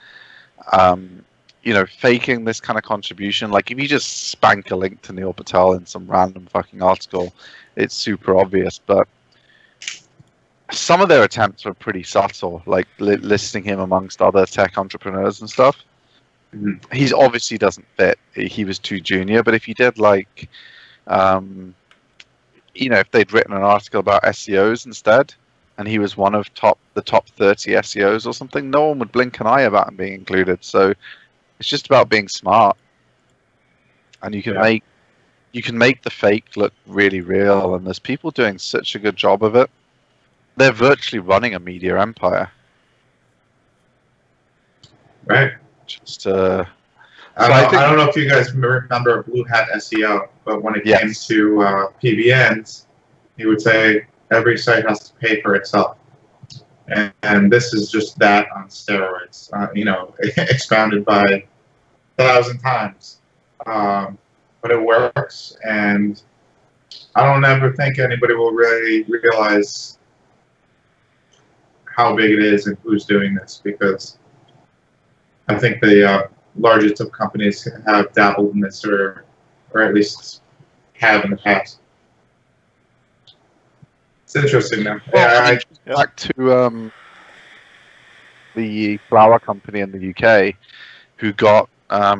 faking this kind of contribution. Like if you just spank a link to Neil Patel in some random fucking article, it's super obvious. But some of their attempts were pretty subtle, like listing him amongst other tech entrepreneurs and stuff. Mm-hmm. He obviously doesn't fit. He was too junior. But if you did if they'd written an article about SEOs instead, and he was one of the top 30 SEOs or something, no one would blink an eye about him being included. So it's just about being smart, and you can make the fake look really real. And there's people doing such a good job of it. They're virtually running a media empire. Right. Just I don't know if you guys remember Blue Hat SEO, but when it came to PBNs, he would say every site has to pay for itself. And this is just that on steroids, expounded by 1,000 times. But it works, and I don't ever think anybody will really realize how big it is and who's doing this, because I think the largest of companies have dabbled in this, or at least have in the past. It's interesting now. Well, Yeah, back to the flour company in the UK, who got I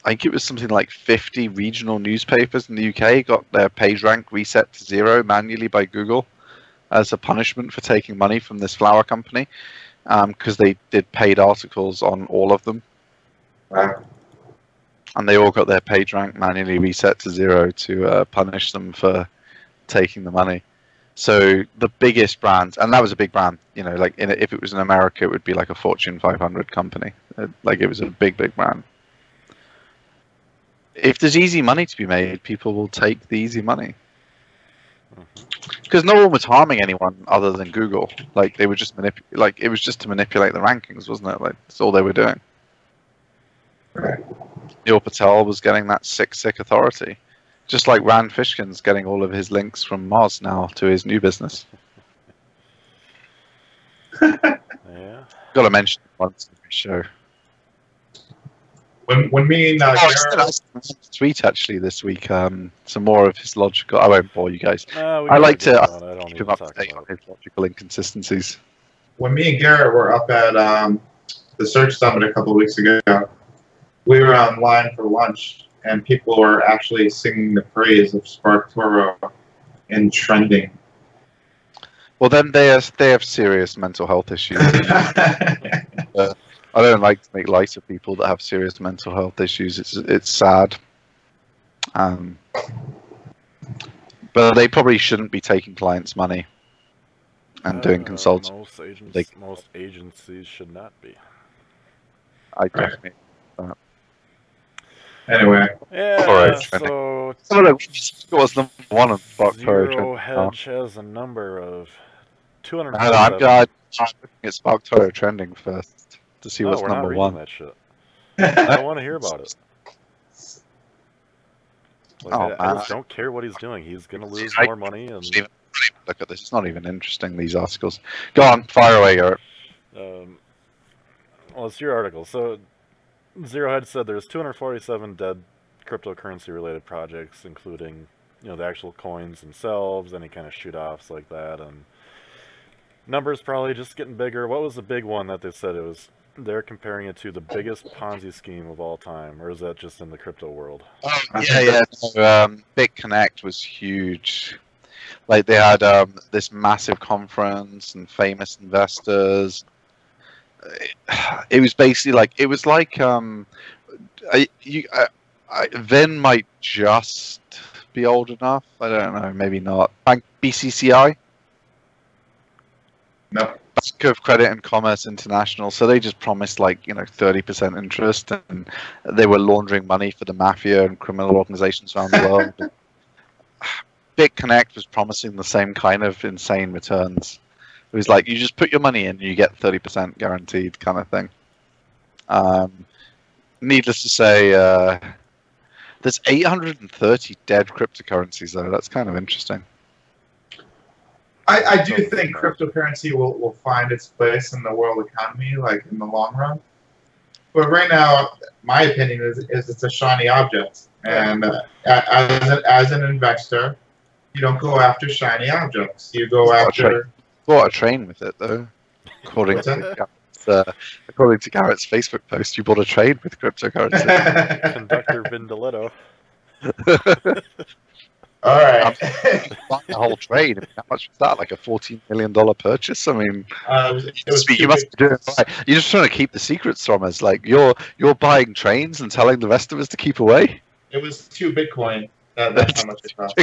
think it was something like 50 regional newspapers in the UK got their page rank reset to 0 manually by Google as a punishment for taking money from this flour company, because they did paid articles on all of them. wow. And they all got their page rank manually reset to 0 to punish them for taking the money. So the biggest brands, and that was a big brand, you know, like if it was in America, it would be like a Fortune 500 company. Like it was a big, big brand. If there's easy money to be made, people will take the easy money. Because no one was harming anyone other than Google. Like they were just it was just to manipulate the rankings, wasn't it? Like that's all they were doing. Right. Neil Patel was getting that sick authority. Just like Rand Fishkin's getting all of his links from Moz now to his new business. Yeah. Got to mention it once in the show. When me and Garrett, Tweet actually this week. Some more of his logical. I won't bore you guys. I like to keep him up to date on his logical inconsistencies. when me and Garrett were up at the Search Summit a couple of weeks ago, we were online for lunch, and people were actually singing the praise of SparkToro in trending. Well, then they have serious mental health issues. I don't like to make light of people that have serious mental health issues. It's sad. But they probably shouldn't be taking clients' money and doing consulting. Most agencies should not be. I definitely. Anyway. Yeah, Alright, so it was number one on SparkToro. Zero Hedge has a number of 200. I'm glad I'm looking at SparkToro trending first to see what's we're number not one. That shit. I don't want to hear about it. Like, I just don't care what he's doing. He's gonna lose more money. And look at this. It's not even interesting. These articles. Go on, fire away, Garrett. Well, it's your article. So, Zero Hedge said there's 247 dead cryptocurrency-related projects, including, the actual coins themselves, any kind of shoot-offs like that, and numbers probably just getting bigger. What was the big one that they said it was? They're comparing it to the biggest Ponzi scheme of all time, or is that just in the crypto world? Yeah. So, BitConnect was huge. Like they had this massive conference and famous investors. It was basically like Vin might just be old enough. I don't know, maybe not. BCCI. No. Bank of Credit and Commerce International. So they just promised 30% interest, and they were laundering money for the mafia and criminal organizations around the world. BitConnect was promising the same kind of insane returns. It was like you just put your money in and you get 30% guaranteed kind of thing. Needless to say, there's 830 dead cryptocurrencies though. That's kind of interesting. I do think cryptocurrency will find its place in the world economy, like in the long run. But right now, my opinion is it's a shiny object, and as an investor, you don't go after shiny objects. You go after. Bought a train with it though. According to Garrett's Facebook post, you bought a train with cryptocurrency. Conductor Vindoletto. All right. The whole train. How much was that? Like a $14 million purchase? I mean, you must be doing it right. You're just trying to keep the secrets from us. Like you're buying trains and telling the rest of us to keep away. It was 2 Bitcoin. That's how much it cost.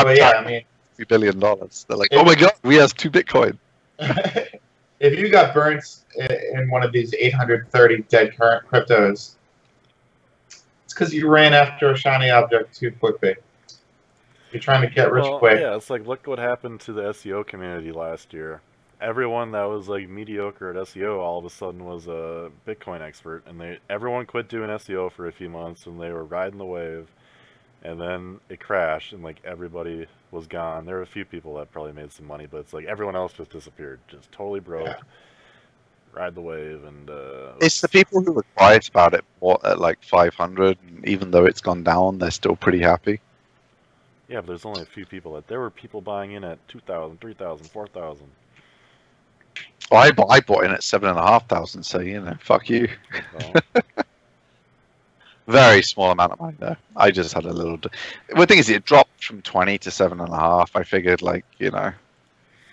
But yeah, I mean, $3 billion. They're like, oh my god, we have 2 Bitcoin. If you got burnt in one of these 830 dead current cryptos, it's because you ran after a shiny object too quickly. You're trying to get rich quick. Yeah, it's like, look what happened to the SEO community last year. Everyone that was like mediocre at SEO all of a sudden was a Bitcoin expert, and everyone quit doing SEO for a few months, and they were riding the wave. And then it crashed, and like everybody was gone. There were a few people that probably made some money, but it's like everyone else just disappeared, just totally broke. ride the wave, and It's the people who were quiet about it bought at like 500, and even though it's gone down, they're still pretty happy. yeah, but there's only a few people there were people buying in at 2,000, 3,000, 4,000. Well, I bought in at 7,500, so you know, fuck you. Well, Very small amount of money though. I just had a little. The thing is, it dropped from 20 to 7.5. I figured, like, you know,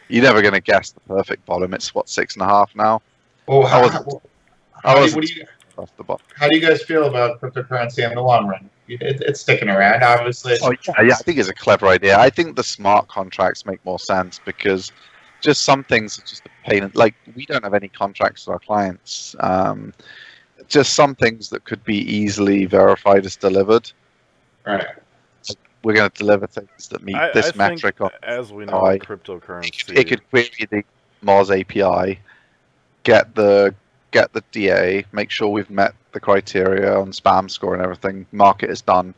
you're never gonna guess the perfect bottom. It's what, 6.5 now. Well, I how was do you off the bottom. how do you guys feel about cryptocurrency in the long run? It's sticking around, obviously. Oh yeah, I think it's a clever idea. I think the smart contracts make more sense because just some things are just a pain. Like, we don't have any contracts with our clients. Just some things that could be easily verified as delivered. Right. We're going to deliver things that meet this I metric. think, as we know, API. cryptocurrency. It could query the Moz API, get the DA, make sure we've met the criteria on spam score and everything, mark it as done,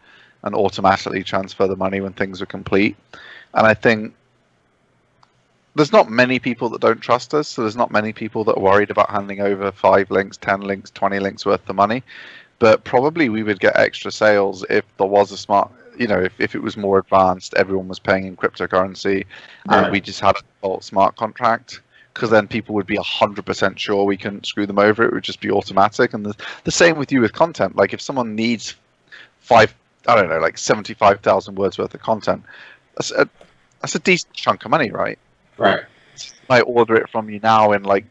and automatically transfer the money when things are complete. And I think there's not many people that don't trust us, so there's not many people that are worried about handing over 5 links, 10 links, 20 links worth of money. But probably we would get extra sales if there was a smart, you know, if it was more advanced, everyone was paying in cryptocurrency, and we just had a default smart contract, because then people would be 100% sure we couldn't screw them over. It would just be automatic. And the same with you with content. Like, if someone needs like 75,000 words worth of content, that's a decent chunk of money, right? Right. I order it from you now in like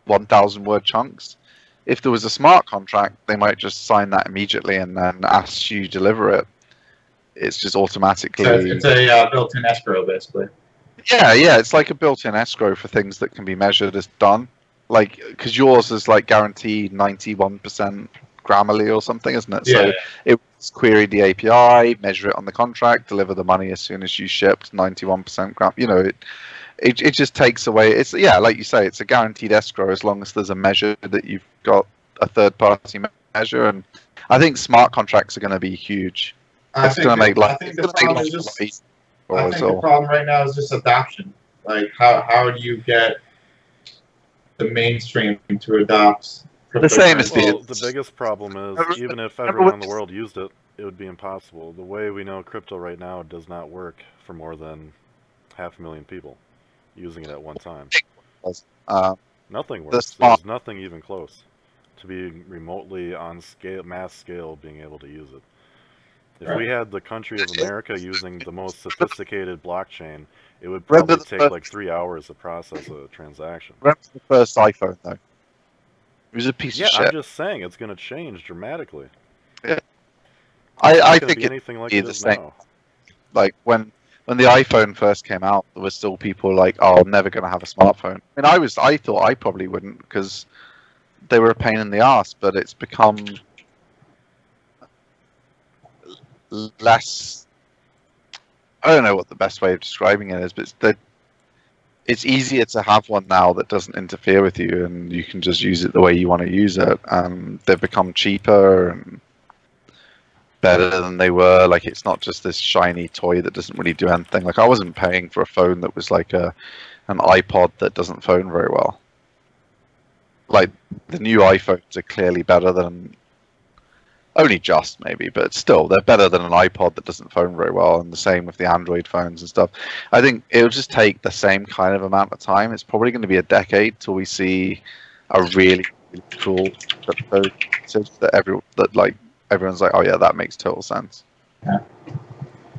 1,000 word chunks. If there was a smart contract, they might just sign that immediately and then ask you to deliver it. It's just automatically. So it's a built-in escrow, basically. Yeah, it's like a built-in escrow for things that can be measured as done. Like, because yours is like guaranteed 91% Grammarly or something, isn't it? Yeah. So it was query the API, measure it on the contract, deliver the money as soon as you shipped, 91% gram. You know, it just takes away. It's, yeah, like you say, it's a guaranteed escrow as long as there's a measure that you've got a third-party measure. And I think smart contracts are going to be huge. It's going to make life. I think the problem right now is just adoption. Like, how do you get the mainstream to adopt? The same as the biggest problem is, even if everyone in the world used it, it would be impossible. The way we know crypto right now does not work for more than 500,000 people using it at one time. Nothing works. There's nothing even close to being remotely on scale, mass scale, being able to use it. If we had the country of America using the most sophisticated blockchain, it would probably take like 3 hours to process a transaction. Remember the first iPhone, though? It was a piece of shit. Yeah, I'm just saying, it's going to change dramatically. Yeah. I think it's anything like it is now. Like, when the iPhone first came out, there were still people like, oh, I'm never going to have a smartphone. I mean, I thought I probably wouldn't, because they were a pain in the ass, but it's become less. I don't know what the best way of describing it is, but it's easier to have one now that doesn't interfere with you, and you can just use it the way you want to use it. They've become cheaper and better than they were. Like, it's not just this shiny toy that doesn't really do anything. Like, I wasn't paying for a phone that was like an iPod that doesn't phone very well. Like, the new iPhones are clearly better than, only just maybe, but still, they're better than an iPod that doesn't phone very well, and the same with the Android phones and stuff. I think it'll just take the same kind of amount of time. It's probably going to be a decade till we see a really, really cool crypto that everyone's like, oh yeah, that makes total sense. Yeah.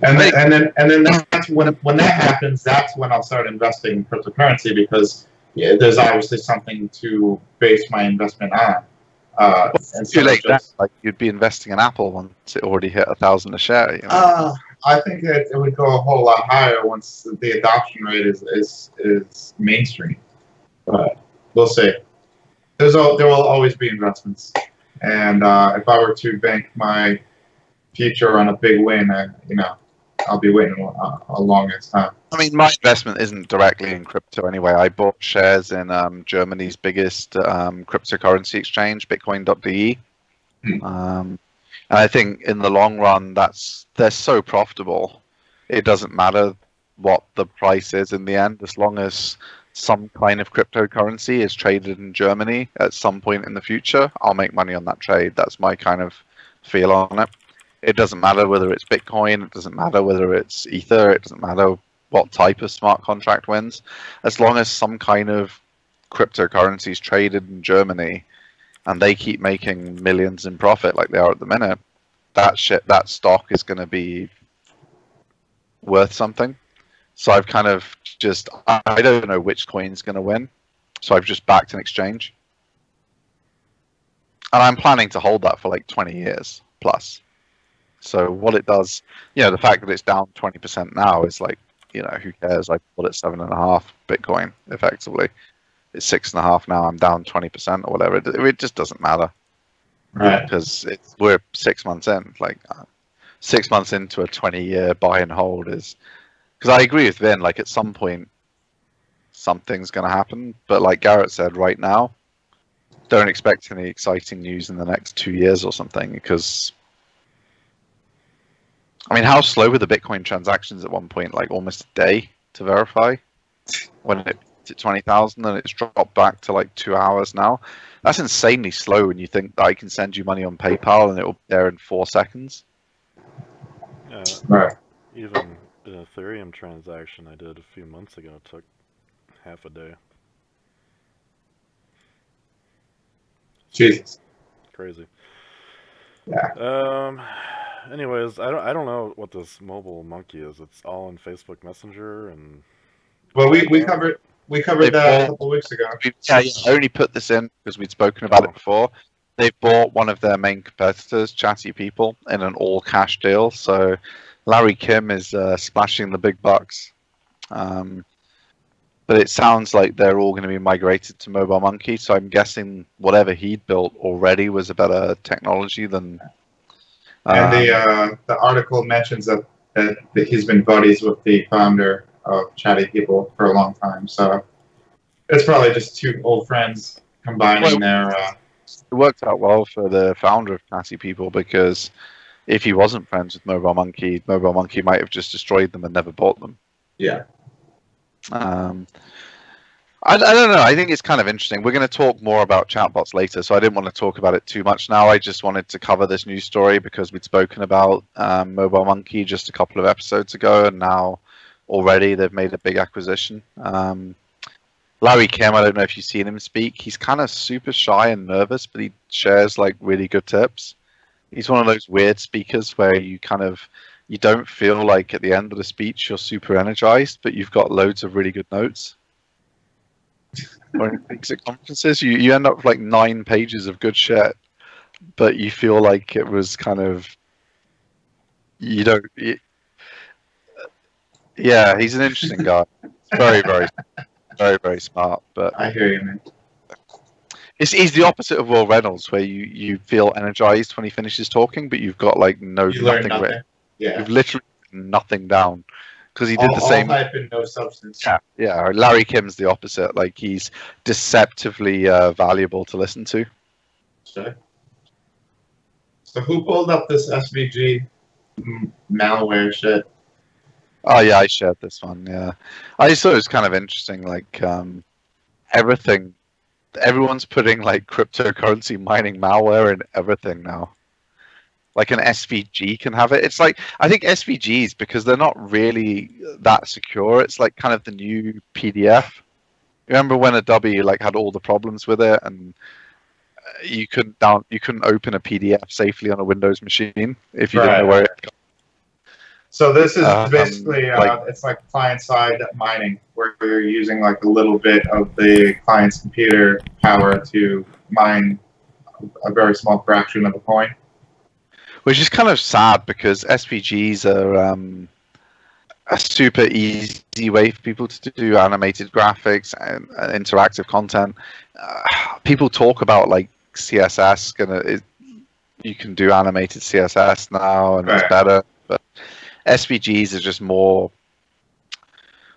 And then that's when that happens, that's when I'll start investing in cryptocurrency, because there's obviously something to base my investment on. And too late. Like, you'd be investing in Apple once it already hit 1,000 a share. You know? I think it would go a whole lot higher once the adoption rate is mainstream. But we'll see. There will always be investments, and if I were to bank my future on a big win, I'll be waiting a long time. I mean, my investment isn't directly in crypto anyway. I bought shares in Germany's biggest cryptocurrency exchange, Bitcoin.de. And I think in the long run, they're so profitable. It doesn't matter what the price is in the end, as long as some kind of cryptocurrency is traded in Germany at some point in the future, I'll make money on that trade. That's my kind of feel on it. It doesn't matter whether it's Bitcoin, it doesn't matter whether it's Ether, it doesn't matter what type of smart contract wins. As long as some kind of cryptocurrency is traded in Germany and they keep making millions in profit like they are at the minute, that stock is going to be worth something. So I've kind of just, I don't know which coin's going to win, so I've just backed an exchange. And I'm planning to hold that for like 20 years plus. So what it does, the fact that it's down 20% now is like, who cares? I bought it 7.5 Bitcoin effectively. It's 6.5 now. I'm down 20% or whatever. It just doesn't matter, Right. Because we're 6 months in. Like 6 months into a 20-year buy and hold is. Because I agree with Vin. Like at some point, something's going to happen. But like Garrett said, right now, don't expect any exciting news in the next 2 years or something. Because I mean, how slow were the Bitcoin transactions at one point? Like almost a day to verify when it hit 20,000, and it's dropped back to like 2 hours now. That's insanely slow when you think that I can send you money on PayPal and it will be there in 4 seconds. Right. Even an Ethereum transaction I did a few months ago took half a day. Jesus. Crazy. Yeah. Anyways, I don't know what this mobile monkey is. It's all in Facebook Messenger and. Well, we covered that a couple weeks ago. Yeah, I only put this in because we'd spoken about it before. They bought one of their main competitors, Chatty People, in an all-cash deal. So Larry Kim is splashing the big bucks. But it sounds like they're all going to be migrated to Mobile Monkey. So I'm guessing whatever he'd built already was a better technology than. And the article mentions that he's been buddies with the founder of Chatty People for a long time. So it's probably just two old friends combining their. It worked out well for the founder of Chatty People because if he wasn't friends with Mobile Monkey might have just destroyed them and never bought them. Yeah. I don't know. I think it's kind of interesting. We're going to talk more about chatbots later, so I didn't want to talk about it too much now. I just wanted to cover this news story because we'd spoken about Mobile Monkey just a couple of episodes ago, and now already they've made a big acquisition. Larry Kim, I don't know if you've seen him speak. He's kind of super shy and nervous, but he shares like really good tips. He's one of those weird speakers where you don't feel like at the end of the speech you're super energized, but you've got loads of really good notes. When he speaks at conferences, you end up with like 9 pages of good shit, but you feel like it was kind of yeah, he's an interesting guy. Very, very, very, very smart. But I hear you, man. He's the opposite of Will Reynolds, where you feel energized when he finishes talking, but you've got like nothing written. Yeah. You've literally nothing down. Because he did the same. All hype and no substance. Yeah. Larry Kim's the opposite. Like he's deceptively valuable to listen to. Sure. So who pulled up this SVG malware shit? Oh yeah, I shared this one. Yeah, I just thought it was kind of interesting. Like everyone's putting like cryptocurrency mining malware in everything now. Like an SVG can have it. It's like, I think SVGs, because they're not really that secure, it's like kind of the new PDF. Remember when Adobe like had all the problems with it and you couldn't open a PDF safely on a Windows machine if you didn't know where it. So this is basically it's like client-side mining, where you're using like a little bit of the client's computer power to mine a very small fraction of a coin. Which is kind of sad because SVGs are a super easy way for people to do animated graphics and interactive content. People talk about like CSS, you can do animated CSS now and it's better, but SVGs are just more.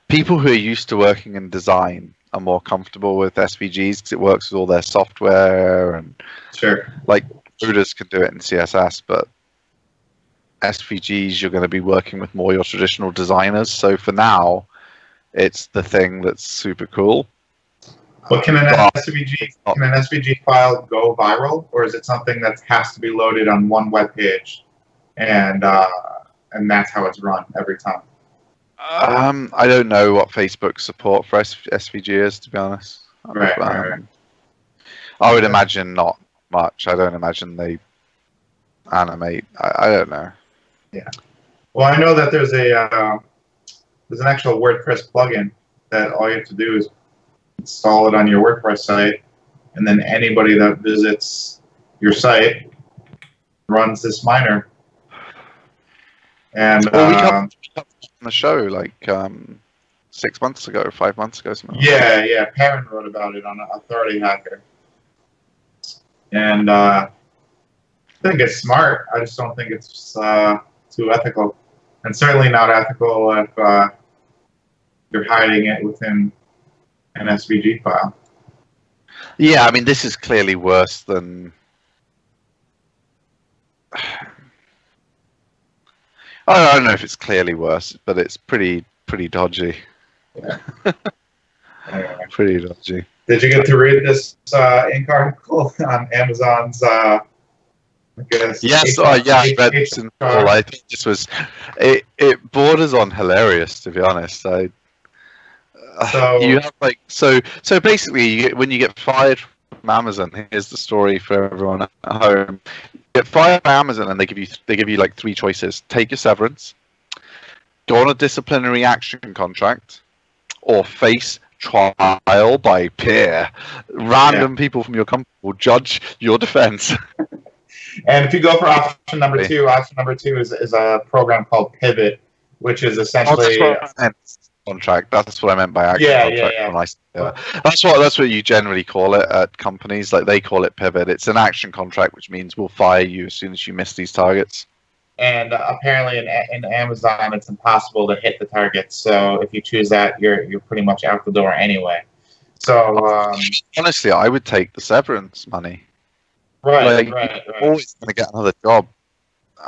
People who are used to working in design are more comfortable with SVGs because it works with all their software and like coders can do it in CSS, but SVGs, you're going to be working with more your traditional designers. So for now, it's the thing that's super cool. But can an But- SVG file go viral, or is it something that has to be loaded on one web page, and that's how it's run every time? I don't know what Facebook's support for SVG is, to be honest. Right. I would imagine not much. I don't imagine they animate. I don't know. Yeah. Well, I know that there's an actual WordPress plugin that all you have to do is install it on your WordPress site, and then anybody that visits your site runs this miner. And Well, we covered on the show like 6 months ago, 5 months ago, something. yeah, Perrin wrote about it on Authority Hacker, and I think it's smart. I just don't think it's too ethical, and certainly not ethical if you're hiding it within an SVG file. Yeah, I mean, this is clearly worse than. I don't know if it's clearly worse, but it's pretty dodgy. Yeah. Anyway. Pretty dodgy. Did you get to read this Inc. article on Amazon's? I guess. Yes, yeah, I read this in full. I think this was. It borders on hilarious, to be honest. So you have like so basically, when you get fired from Amazon, here's the story for everyone at home. You get fired by Amazon, and they give you like 3 choices: take your severance, go on a disciplinary action contract, or face trial by peer. Random people from your company will judge your defense. And if you go for option number two is a program called Pivot, which is essentially contract. That's what I meant by action contract. That's what you generally call it at companies. Like they call it Pivot. It's an action contract, which means we'll fire you as soon as you miss these targets. And apparently in Amazon, it's impossible to hit the targets. So if you choose that, you're pretty much out the door anyway. So honestly, I would take the severance money. Right. You're always going to get another job,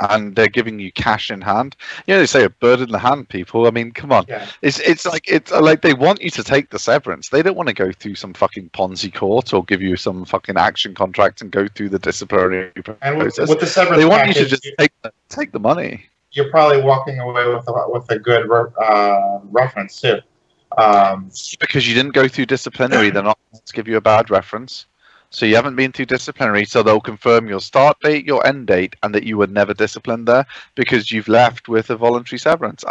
and they're giving you cash in hand. You know, they say a bird in the hand, people. I mean, come on. Yeah. It's like they want you to take the severance. They don't want to go through some fucking Ponzi court or give you some fucking action contract and go through the disciplinary process. And with the severance they want package, you to just take the money. You're probably walking away with a good reference too. Because you didn't go through disciplinary, they're not going to give you a bad reference. So you haven't been through disciplinary, so they'll confirm your start date, your end date, and that you were never disciplined there because you've left with a voluntary severance.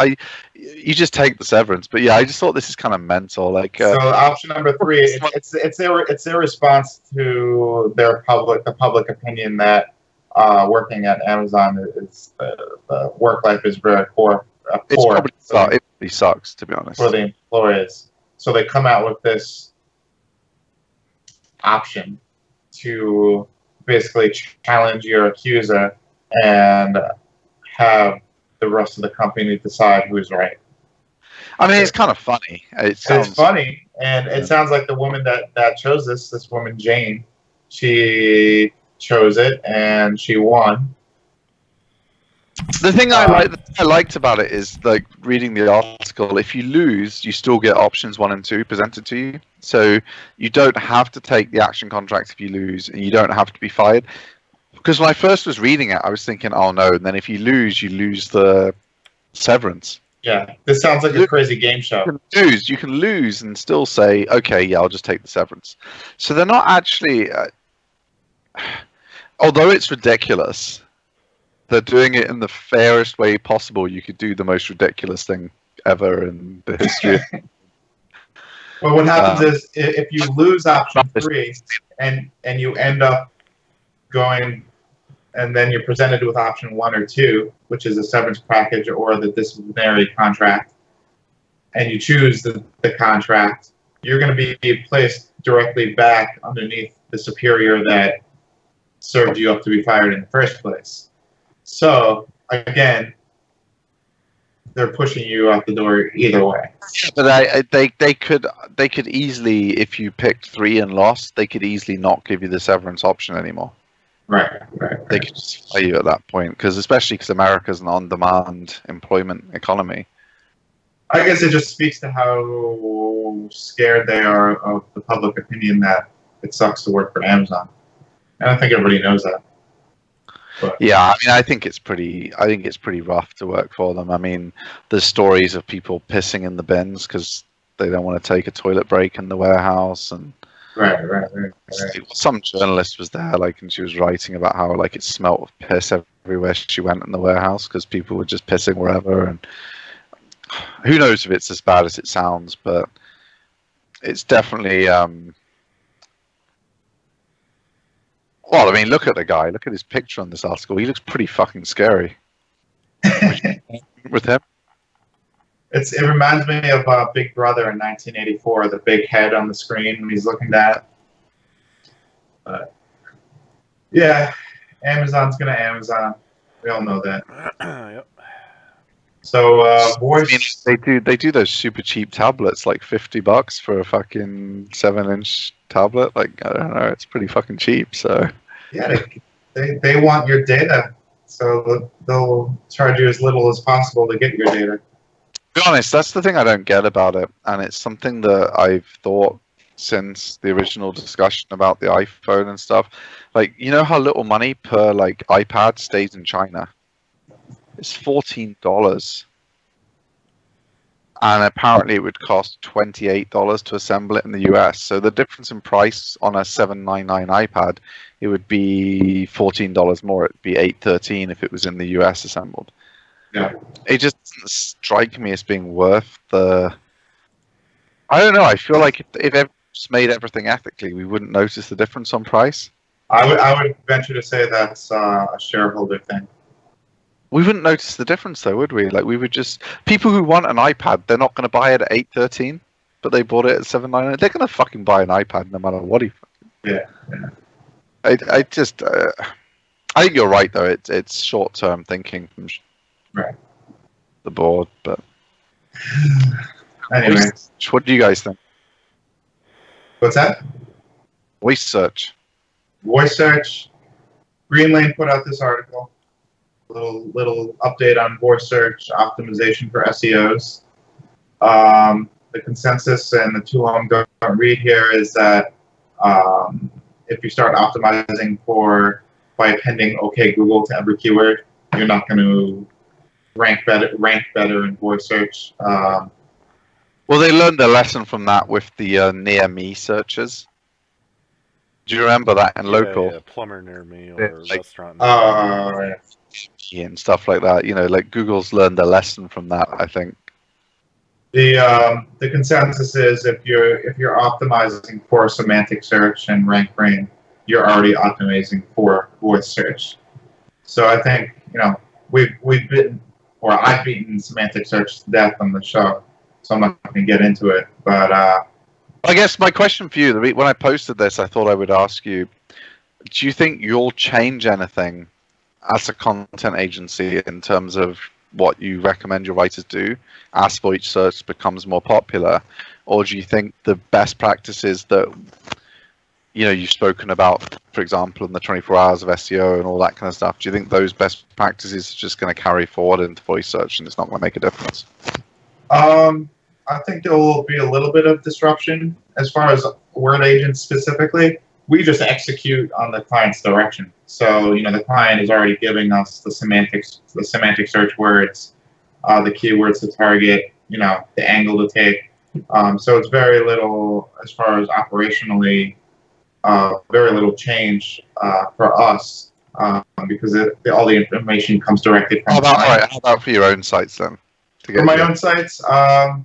You just take the severance, but yeah, I just thought this is kind of mental. Like, so option number 3, it's their response to the public opinion that working at Amazon is the work life is very poor. It probably sucks, to be honest, for the employees. So they come out with this option to basically challenge your accuser and have the rest of the company decide who's right. I mean, it's kind of funny. It's funny, and it sounds like the woman that chose this woman, Jane, she chose it and she won. The thing I liked about it is, like, reading the article, if you lose, you still get options 1 and 2 presented to you. So you don't have to take the action contract if you lose, and you don't have to be fired. Because when I first was reading it, I was thinking, oh no, and then if you lose the severance. Yeah, this sounds like a crazy game show. You can lose and still say, okay, yeah, I'll just take the severance. So they're not actually, although it's ridiculous, they're doing it in the fairest way possible. You could do the most ridiculous thing ever in the history. Well, what happens is if you lose option 3 and you end up going, and then you're presented with option 1 or 2, which is a severance package or the disciplinary contract, and you choose the contract, you're going to be placed directly back underneath the superior that served you up to be fired in the first place. So again, they're pushing you out the door either way. Yeah, but they could easily, if you picked 3 and lost, they could easily not give you the severance option anymore. Right. They could just fire you at that point, especially because America's an on-demand employment economy. I guess it just speaks to how scared they are of the public opinion that it sucks to work for Amazon. And I think everybody knows that. But Yeah, I mean, I think it's pretty rough to work for them. I mean, there's stories of people pissing in the bins because they don't want to take a toilet break in the warehouse, and right. some journalist was there, like, and she was writing about how, like, it smelt of piss everywhere she went in the warehouse because people were just pissing wherever. And who knows if it's as bad as it sounds, but it's definitely. Well, I mean, look at the guy. Look at his picture on this article. He looks pretty fucking scary. With him. It reminds me of Big Brother in 1984, the big head on the screen when he's looking at. But yeah, Amazon's gonna Amazon. We all know that. Yep. So voice. I mean, they do those super cheap tablets, like $50 for a fucking 7-inch tablet. Like, I don't know, it's pretty fucking cheap. So Yeah, they want your data, so they'll charge you as little as possible to get your data. to be honest, that's the thing I don't get about it, and it's something that I've thought since the original discussion about the iPhone and stuff. Like, you know how little money per like iPad stays in China? It's $14, and apparently it would cost $28 to assemble it in the US. So the difference in price on a $799 iPad, it would be $14 more. It'd be $813 if it was in the US assembled. Yeah. It just doesn't strike me as being worth the. I don't know. I feel like if everyone's made everything ethically, we wouldn't notice the difference on price. I would venture to say that's a shareholder thing. We wouldn't notice the difference, though, would we? Like, we would just people who want an iPad, they're not going to buy it at $813, but they bought it at $799. They're going to fucking buy an iPad no matter what he. Yeah. I just. I think you're right, though. It's short-term thinking from Right. the board, but. Anyway, What do you guys think? what's that? Voice search. Voice search. Greenlane put out this article. Little update on voice search optimization for SEOs. The consensus and the tool I'm going to read here is that if you start optimizing by appending OK Google to every keyword, you're not going to rank better in voice search. Well, they learned their lesson from that with the near me searches. Do you remember that in local? Yeah, plumber near me or like, restaurant near me. And stuff like that. You know, like Google's learned their lesson from that, I think. The consensus is if you're optimizing for semantic search and rank brain, you're already optimizing for voice search. So I think I've beaten semantic search to death on the show, so I'm not going to get into it. But I guess my question for you, when I posted this, I thought I would ask you: do you think you'll change anything as a content agency in terms of what you recommend your writers do as voice search becomes more popular, or do you think the best practices that you've spoken about, for example, in the 24 hours of SEO and all that kind of stuff, do you think those best practices are just going to carry forward into voice search and it's not going to make a difference? I think there will be a little bit of disruption as far as word agents specifically. We just execute on the client's direction. So, the client is already giving us the semantic search words, the keywords to target, the angle to take. So it's very little as far as operationally, very little change for us because all the information comes directly from the client. How about for your own sites then? For my own sites, I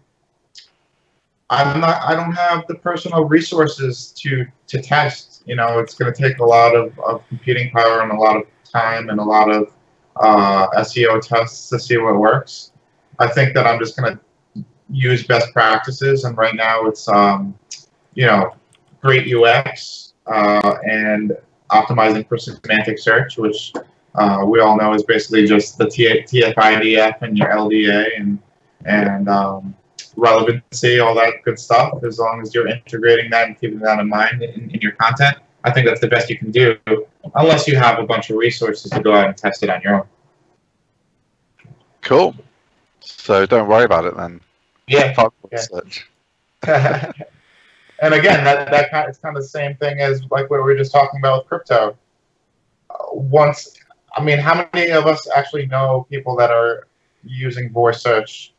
don't have the personal resources to test. It's going to take a lot of computing power and a lot of time and a lot of SEO tests to see what works. I think that I'm just going to use best practices, and right now it's great UX and optimizing for semantic search, which we all know is basically just the TF-IDF and your LDA and relevancy, all that good stuff. As long as you're integrating that and keeping that in mind in your content, I think that's the best you can do, unless you have a bunch of resources to go out and test it on your own. Cool. So don't worry about it then. Yeah. Fuck Yeah. search. And again, it's kind of the same thing as like what we were just talking about with crypto. How many of us actually know people that are using voice search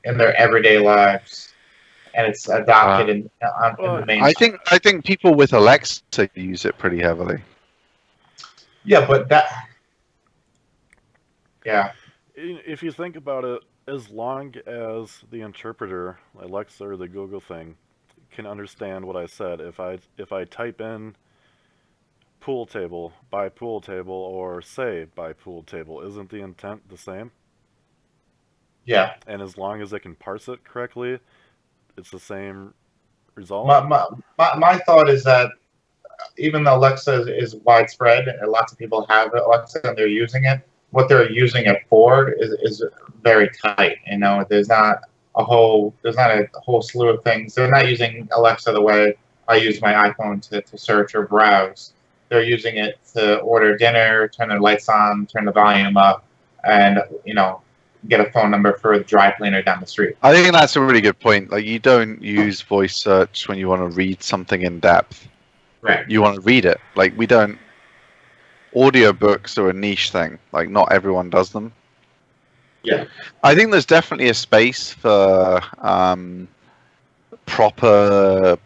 in their everyday lives, and it's adopted in the mainstream? I think people with Alexa use it pretty heavily. Yeah, but yeah. If you think about it, as long as the interpreter, Alexa or the Google thing, can understand what I said, if I type in pool table, buy pool table, or say buy pool table, isn't the intent the same? Yeah. And as long as it can parse it correctly, it's the same result. My thought is that even though Alexa is widespread and lots of people have Alexa and they're using it, what they're using it for is very tight. You know, there's not a whole slew of things. They're not using Alexa the way I use my iPhone to search or browse. They're using it to order dinner, turn the lights on, turn the volume up, and get a phone number for a dry cleaner down the street. I think that's a really good point. Like, you don't use voice search when you want to read something in depth. Right. You want to read it. Like, we don't. Audiobooks are a niche thing. Like, not everyone does them. Yeah. I think there's definitely a space for proper,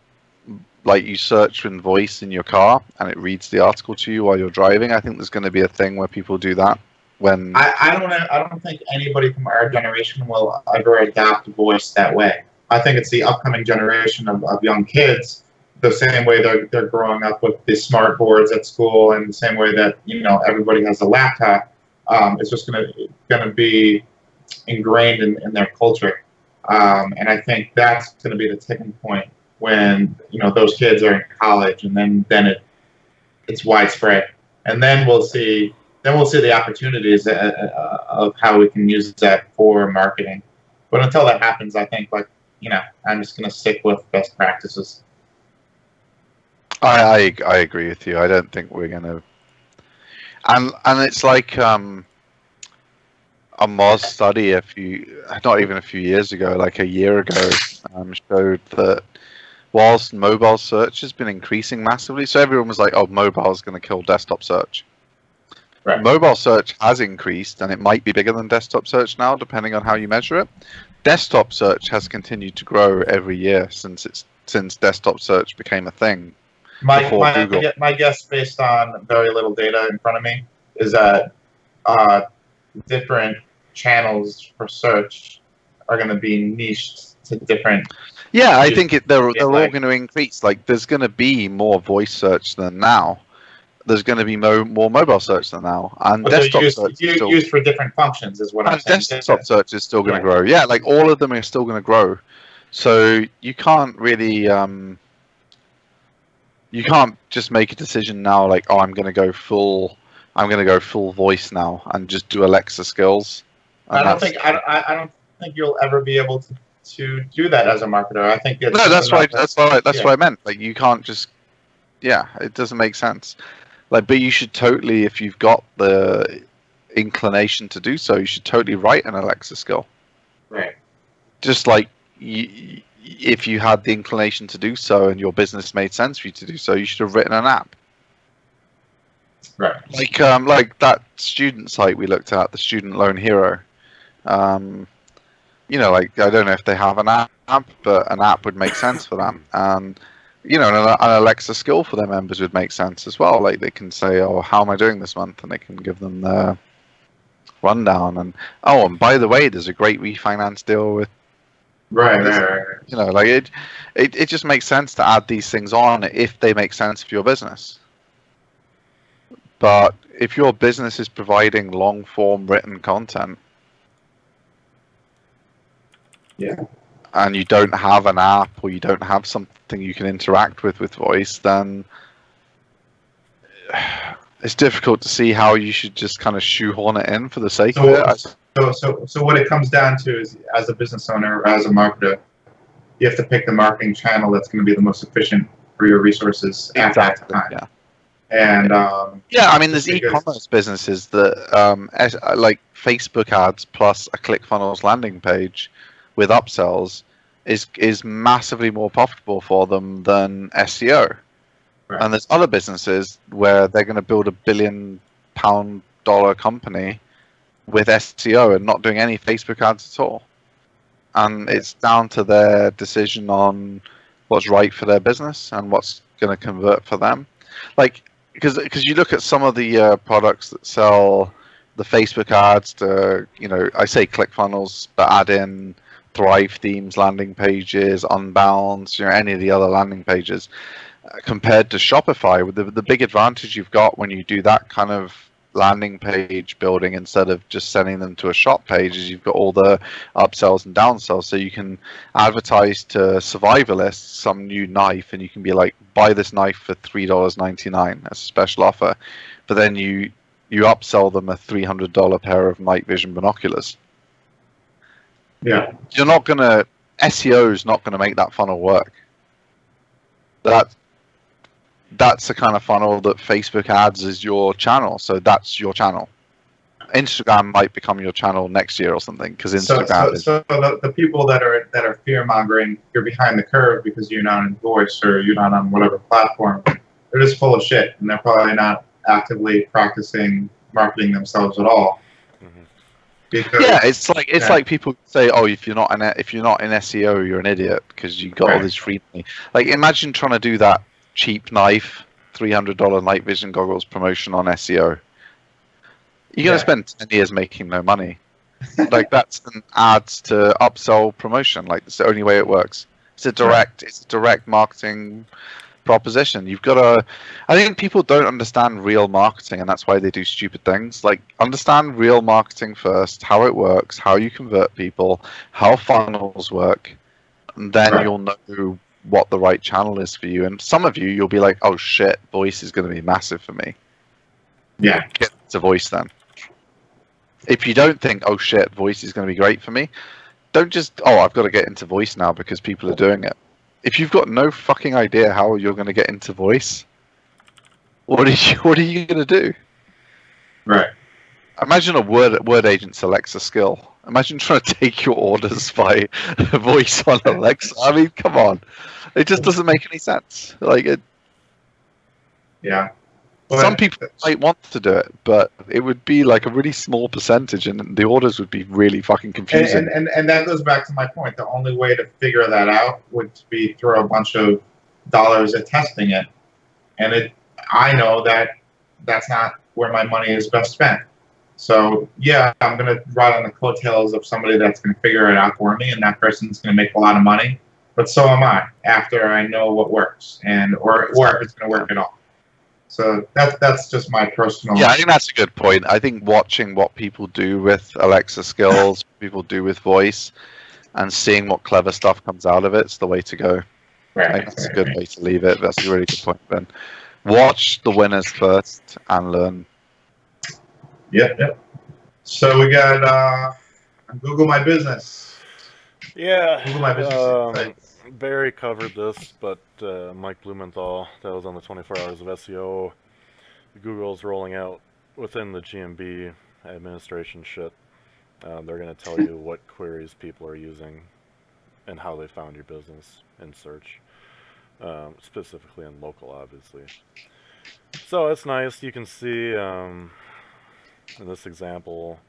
like, you search in voice in your car and it reads the article to you while you're driving. I think there's going to be a thing where people do that. When I don't think anybody from our generation will ever adapt voice that way. I think it's the upcoming generation of young kids, the same way they're growing up with the smart boards at school, and the same way that everybody has a laptop. It's just gonna be ingrained in their culture, and I think that's gonna be the tipping point when those kids are in college, and then it's widespread, and then we'll see the opportunities of how we can use that for marketing. But until that happens, I think I'm just gonna stick with best practices. I agree with you. I don't think we're gonna. And it's like a Moz study not even a few years ago, like a year ago, showed that whilst mobile search has been increasing massively, so everyone was like, "Oh, mobile is going to kill desktop search." Right. Mobile search has increased, and it might be bigger than desktop search now, depending on how you measure it. Desktop search has continued to grow every year since desktop search became a thing. My guess, based on very little data in front of me, is that different channels for search are going to be niched to different. Yeah, I think they're all going to increase. Like, there's going to be more voice search than now. There's going to be more mobile search than now, and desktop search is still used for different functions, is what I'm saying. Desktop search is still going to grow. Yeah, like all of them are still going to grow. So you can't really, you can't just make a decision now. Like, oh, I'm going to go full voice now and just do Alexa skills. I don't think you'll ever be able to do that as a marketer. I think that's what I meant. Like, you can't just. Yeah, it doesn't make sense. Like, but you should totally, if you've got the inclination to do so, you should totally write an Alexa skill. Right. Just like if you had the inclination to do so and your business made sense for you to do so, you should have written an app. Right. Like that student site we looked at, the Student Loan Hero. Like, I don't know if they have an app, but an app would make sense for them. And an Alexa skill for their members would make sense as well. Like, they can say, "Oh, how am I doing this month?" and they can give them the rundown. And and by the way, there's a great refinance deal with. Right. Like it just makes sense to add these things on if they make sense for your business. But if your business is providing long form written content, and you don't have an app or you don't have something you can interact with voice, then it's difficult to see how you should just kind of shoehorn it in for the sake of it. So what it comes down to is, as a business owner or as a marketer, you have to pick the marketing channel that's going to be the most efficient for your resources at that time. Yeah. And there's e-commerce businesses that like Facebook ads plus a ClickFunnels landing page with upsells is massively more profitable for them than SEO. Right. And there's other businesses where they're going to build $1 billion company with SEO and not doing any Facebook ads at all. And it's down to their decision on what's right for their business and what's going to convert for them. Like, because you look at some of the products that sell the Facebook ads to, you know, I say ClickFunnels, but add in Thrive themes, landing pages, Unbound, you know, any of the other landing pages. Compared to Shopify, with the big advantage you've got when you do that kind of landing page building instead of just sending them to a shop page is you've got all the upsells and downsells, so you can advertise to survivalists some new knife and you can be like, buy this knife for $3.99 as a special offer, but then you upsell them a $300 pair of night vision binoculars. Yeah, You're not gonna, SEO is not gonna make that funnel work. That's the kind of funnel that Facebook ads as your channel, so that's your channel. Instagram might become your channel next year or something, because Instagram so the people that are fear mongering, you're behind the curve because you're not in voice or you're not on whatever platform. They're just full of shit, and they're probably not actively practicing marketing themselves at all. Because, yeah, it's like people say, oh, if you're not in SEO, you're an idiot because you got all this free money. Like, imagine trying to do that cheap knife, $300 night vision goggles promotion on SEO. You're gonna spend 10 years making no money. Like, that's an ads to upsell promotion. Like, it's the only way it works. It's a direct marketing proposition. You've got to, I think people don't understand real marketing, and that's why they do stupid things. Like, understand real marketing first, how it works, how you convert people, how funnels work, and then you'll know what the right channel is for you. And some of you, you'll be like, oh shit, voice is going to be massive for me. Yeah. Get to voice then. If you don't think, oh shit, voice is going to be great for me, don't just, oh, I've got to get into voice now because people are doing it. If you've got no fucking idea how you're going to get into voice, what are you going to do? Right. Imagine a word agent selects a skill. Imagine trying to take your orders by voice on Alexa. I mean, come on. It just doesn't make any sense. Like it. Yeah. Some people might want to do it, but it would be like a really small percentage, and the orders would be really fucking confusing. And that goes back to my point. The only way to figure that out would be throw a bunch of dollars at testing it. And I know that that's not where my money is best spent. So, yeah, I'm going to ride on the coattails of somebody that's going to figure it out for me, and that person's going to make a lot of money. But so am I, after I know what works, or if it's going to work at all. So that's just my personal... Yeah, I think that's a good point. I think watching what people do with Alexa skills, people do with voice, and seeing what clever stuff comes out of it is the way to go. Right. I think that's a good way to leave it. That's a really good point, Ben. Watch the winners first and learn. Yep. So we got Google My Business. Yeah. Google My Business. Barry covered this, but Mike Blumenthal, that was on the 24 Hours of SEO. Google's rolling out within the GMB administration shit. They're going to tell you what queries people are using and how they found your business in search, specifically in local, obviously. So it's nice. You can see in this example,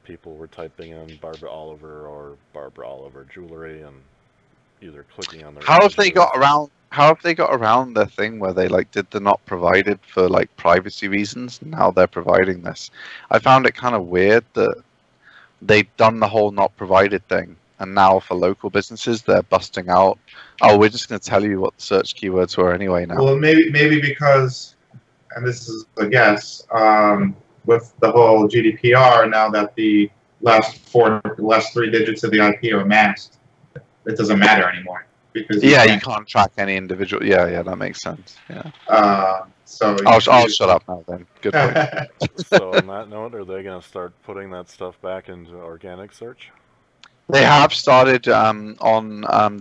people were typing in Barbara Oliver or Barbara Oliver jewelry and either clicking on their... How have they got around the thing where they did the not provided for privacy reasons? Now they're providing this. I found it kind of weird that they've done the whole not provided thing, and now for local businesses they're busting out, oh, we're just going to tell you what the search keywords were anyway now. Well, maybe because, and this is a guess, with the whole GDPR, now that the last three digits of the IP are masked, it doesn't matter anymore. Because you can't track any individual. Yeah, that makes sense. Yeah. So I'll shut up now then. Good point. So on that note, are they going to start putting that stuff back into organic search? They have started on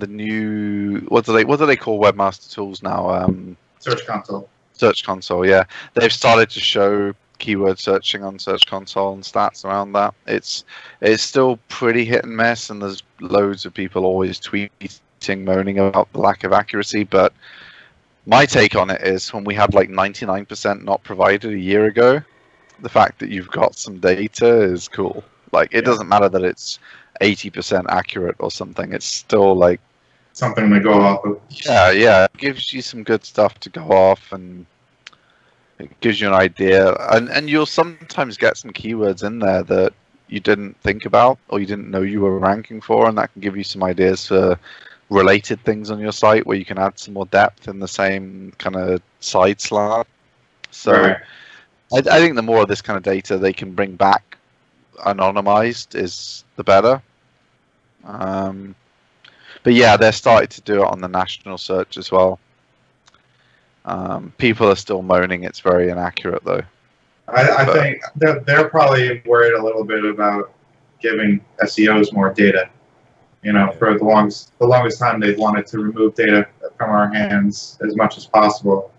the new what do they call Webmaster Tools now? Search Console. Search Console, yeah. They've started to show keyword searching on Search Console and stats around that. It's still pretty hit and miss, and there's loads of people always tweeting, moaning about the lack of accuracy, but my take on it is when we had like 99% not provided a year ago, the fact that you've got some data is cool. Like, it doesn't matter that it's 80% accurate or something. It's still like something to go off of. Yeah, it gives you some good stuff to go off, and it gives you an idea. And you'll sometimes get some keywords in there that you didn't think about or you didn't know you were ranking for, and that can give you some ideas for related things on your site where you can add some more depth in the same kind of side slant. So Right. I think the more of this kind of data they can bring back anonymized is the better. But yeah, they're starting to do it on the national search as well. People are still moaning it's very inaccurate, though. I think they're probably worried a little bit about giving SEOs more data. You know, for the longest time they've wanted to remove data from our hands as much as possible.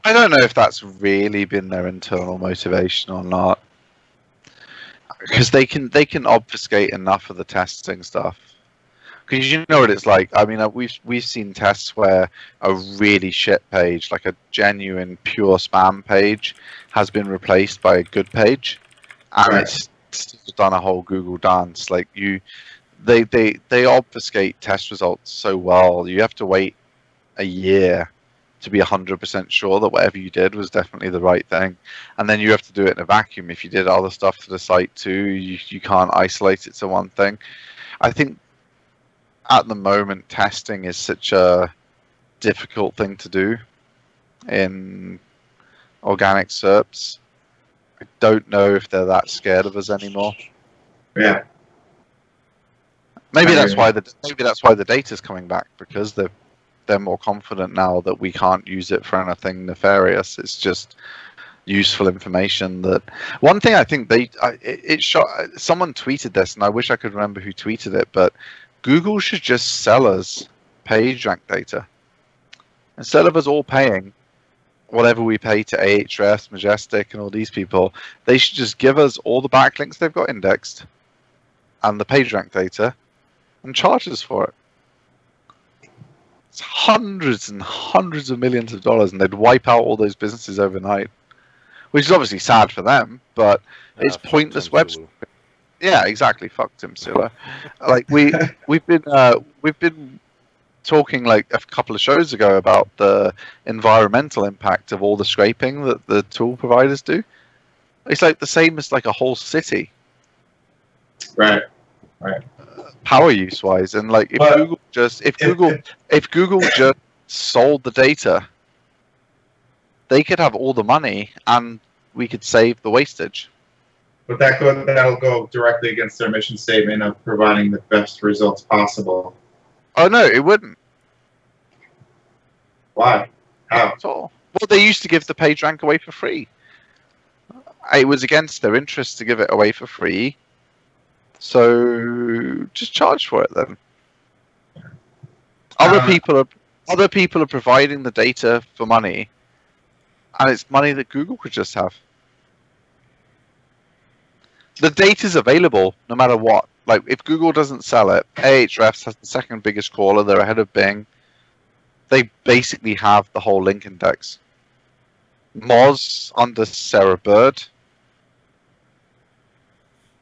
I don't know if that's really been their internal motivation or not, because they can obfuscate enough of the testing stuff. Because you know what it's like. I mean, we've seen tests where a really shit page, like a genuine pure spam page, has been replaced by a good page, and it's done a whole Google dance. Like they obfuscate test results so well. You have to wait a year to be 100% sure that whatever you did was definitely the right thing, and then you have to do it in a vacuum. If you did other stuff to the site too, you can't isolate it to one thing. I think at the moment testing is such a difficult thing to do in organic SERPs. I don't know if they're that scared of us anymore. Yeah. Maybe that's why the data's coming back, because they're more confident now that we can't use it for anything nefarious. It's just useful information. That one thing I think someone tweeted this, and I wish I could remember who tweeted it, but Google should just sell us page rank data instead of us all paying whatever we pay to Ahrefs, Majestic, and all these people. They should just give us all the backlinks they've got indexed and the page rank data and charge us for it. It's hundreds and hundreds of millions of dollars, and they'd wipe out all those businesses overnight, which is obviously sad for them, but it's pointless website. Yeah, exactly. Fuck Tim Siller. Like we've been talking like a couple of shows ago about the environmental impact of all the scraping that the tool providers do. It's like the same as like a whole city. Right. Power use wise, and like if Google just sold the data, they could have all the money and we could save the wastage. But that'll go directly against their mission statement of providing the best results possible. Oh no, it wouldn't. Why? How? Not at all. Well, they used to give the page rank away for free. It was against their interest to give it away for free. So just charge for it then. Other people are providing the data for money, and it's money that Google could just have. The data's available no matter what. Like, if Google doesn't sell it, Ahrefs has the second biggest crawler. They're ahead of Bing. They basically have the whole link index. Moz under Sarah Bird.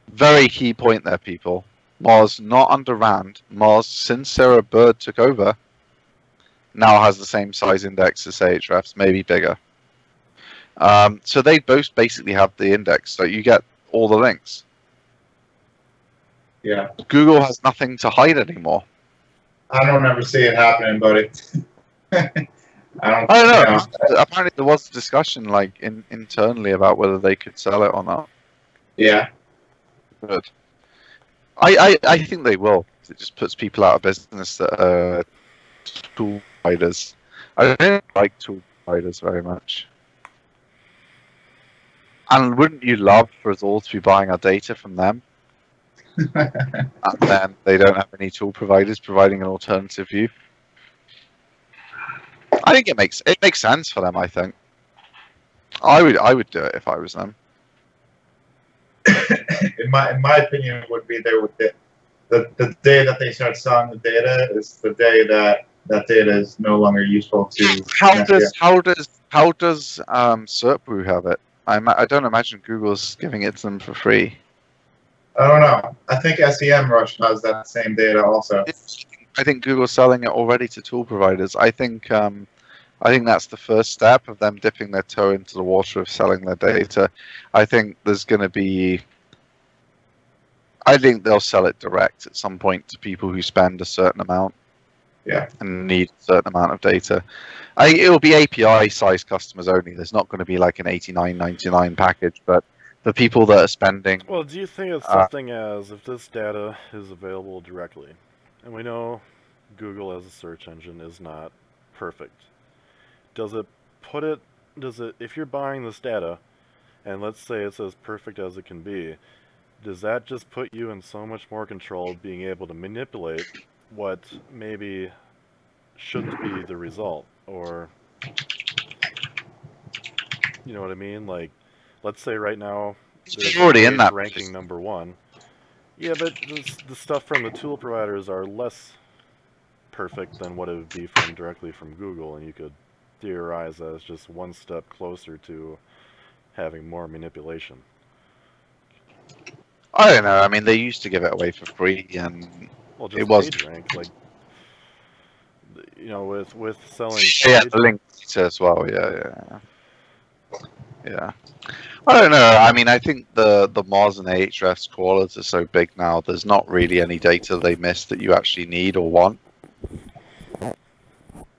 Very key point there, people. Moz not under Rand. Moz, since Sarah Bird took over, now has the same size index as Ahrefs, maybe bigger. So they both basically have the index. So you get all the links. Yeah. Google has nothing to hide anymore. I don't ever see it happening, buddy. I don't know. Apparently there was a discussion like internally about whether they could sell it or not. Yeah. Good. I think they will. It just puts people out of business that are tool providers. I don't like tool providers very much. And wouldn't you love for us all to be buying our data from them? And then they don't have any tool providers providing an alternative view. I think it makes sense for them. I think I would do it if I was them. In my opinion, would be the day that they start selling the data is the day that that data is no longer useful to. How does SERPRU have it? I don't imagine Google's giving it to them for free. I don't know. I think SEM Rush has that same data also. I think Google's selling it already to tool providers. I think that's the first step of them dipping their toe into the water of selling their data. I think there's going to be. I think they'll sell it direct at some point to people who spend a certain amount. Yeah. And need a certain amount of data. It'll be API size customers only. There's not going to be like an $89.99 package, but the people that are spending. Well, do you think it's something as if this data is available directly, and we know Google as a search engine is not perfect? Does it if you're buying this data, and let's say it's as perfect as it can be, does that just put you in so much more control of being able to manipulate what maybe shouldn't be the result? Or, you know what I mean? Like, let's say right now You're already in that ranking #1. Yeah, but the stuff from the tool providers are less perfect than what it would be from directly from Google, and you could theorize that it's just one step closer to having more manipulation. I don't know. I mean, they used to give it away for free, and well, just it was PageRank, like, you know, with selling. Yeah, the link as well. Yeah. I don't know. I mean, I think the Moz and Ahrefs crawlers are so big now. There's not really any data they miss that you actually need or want.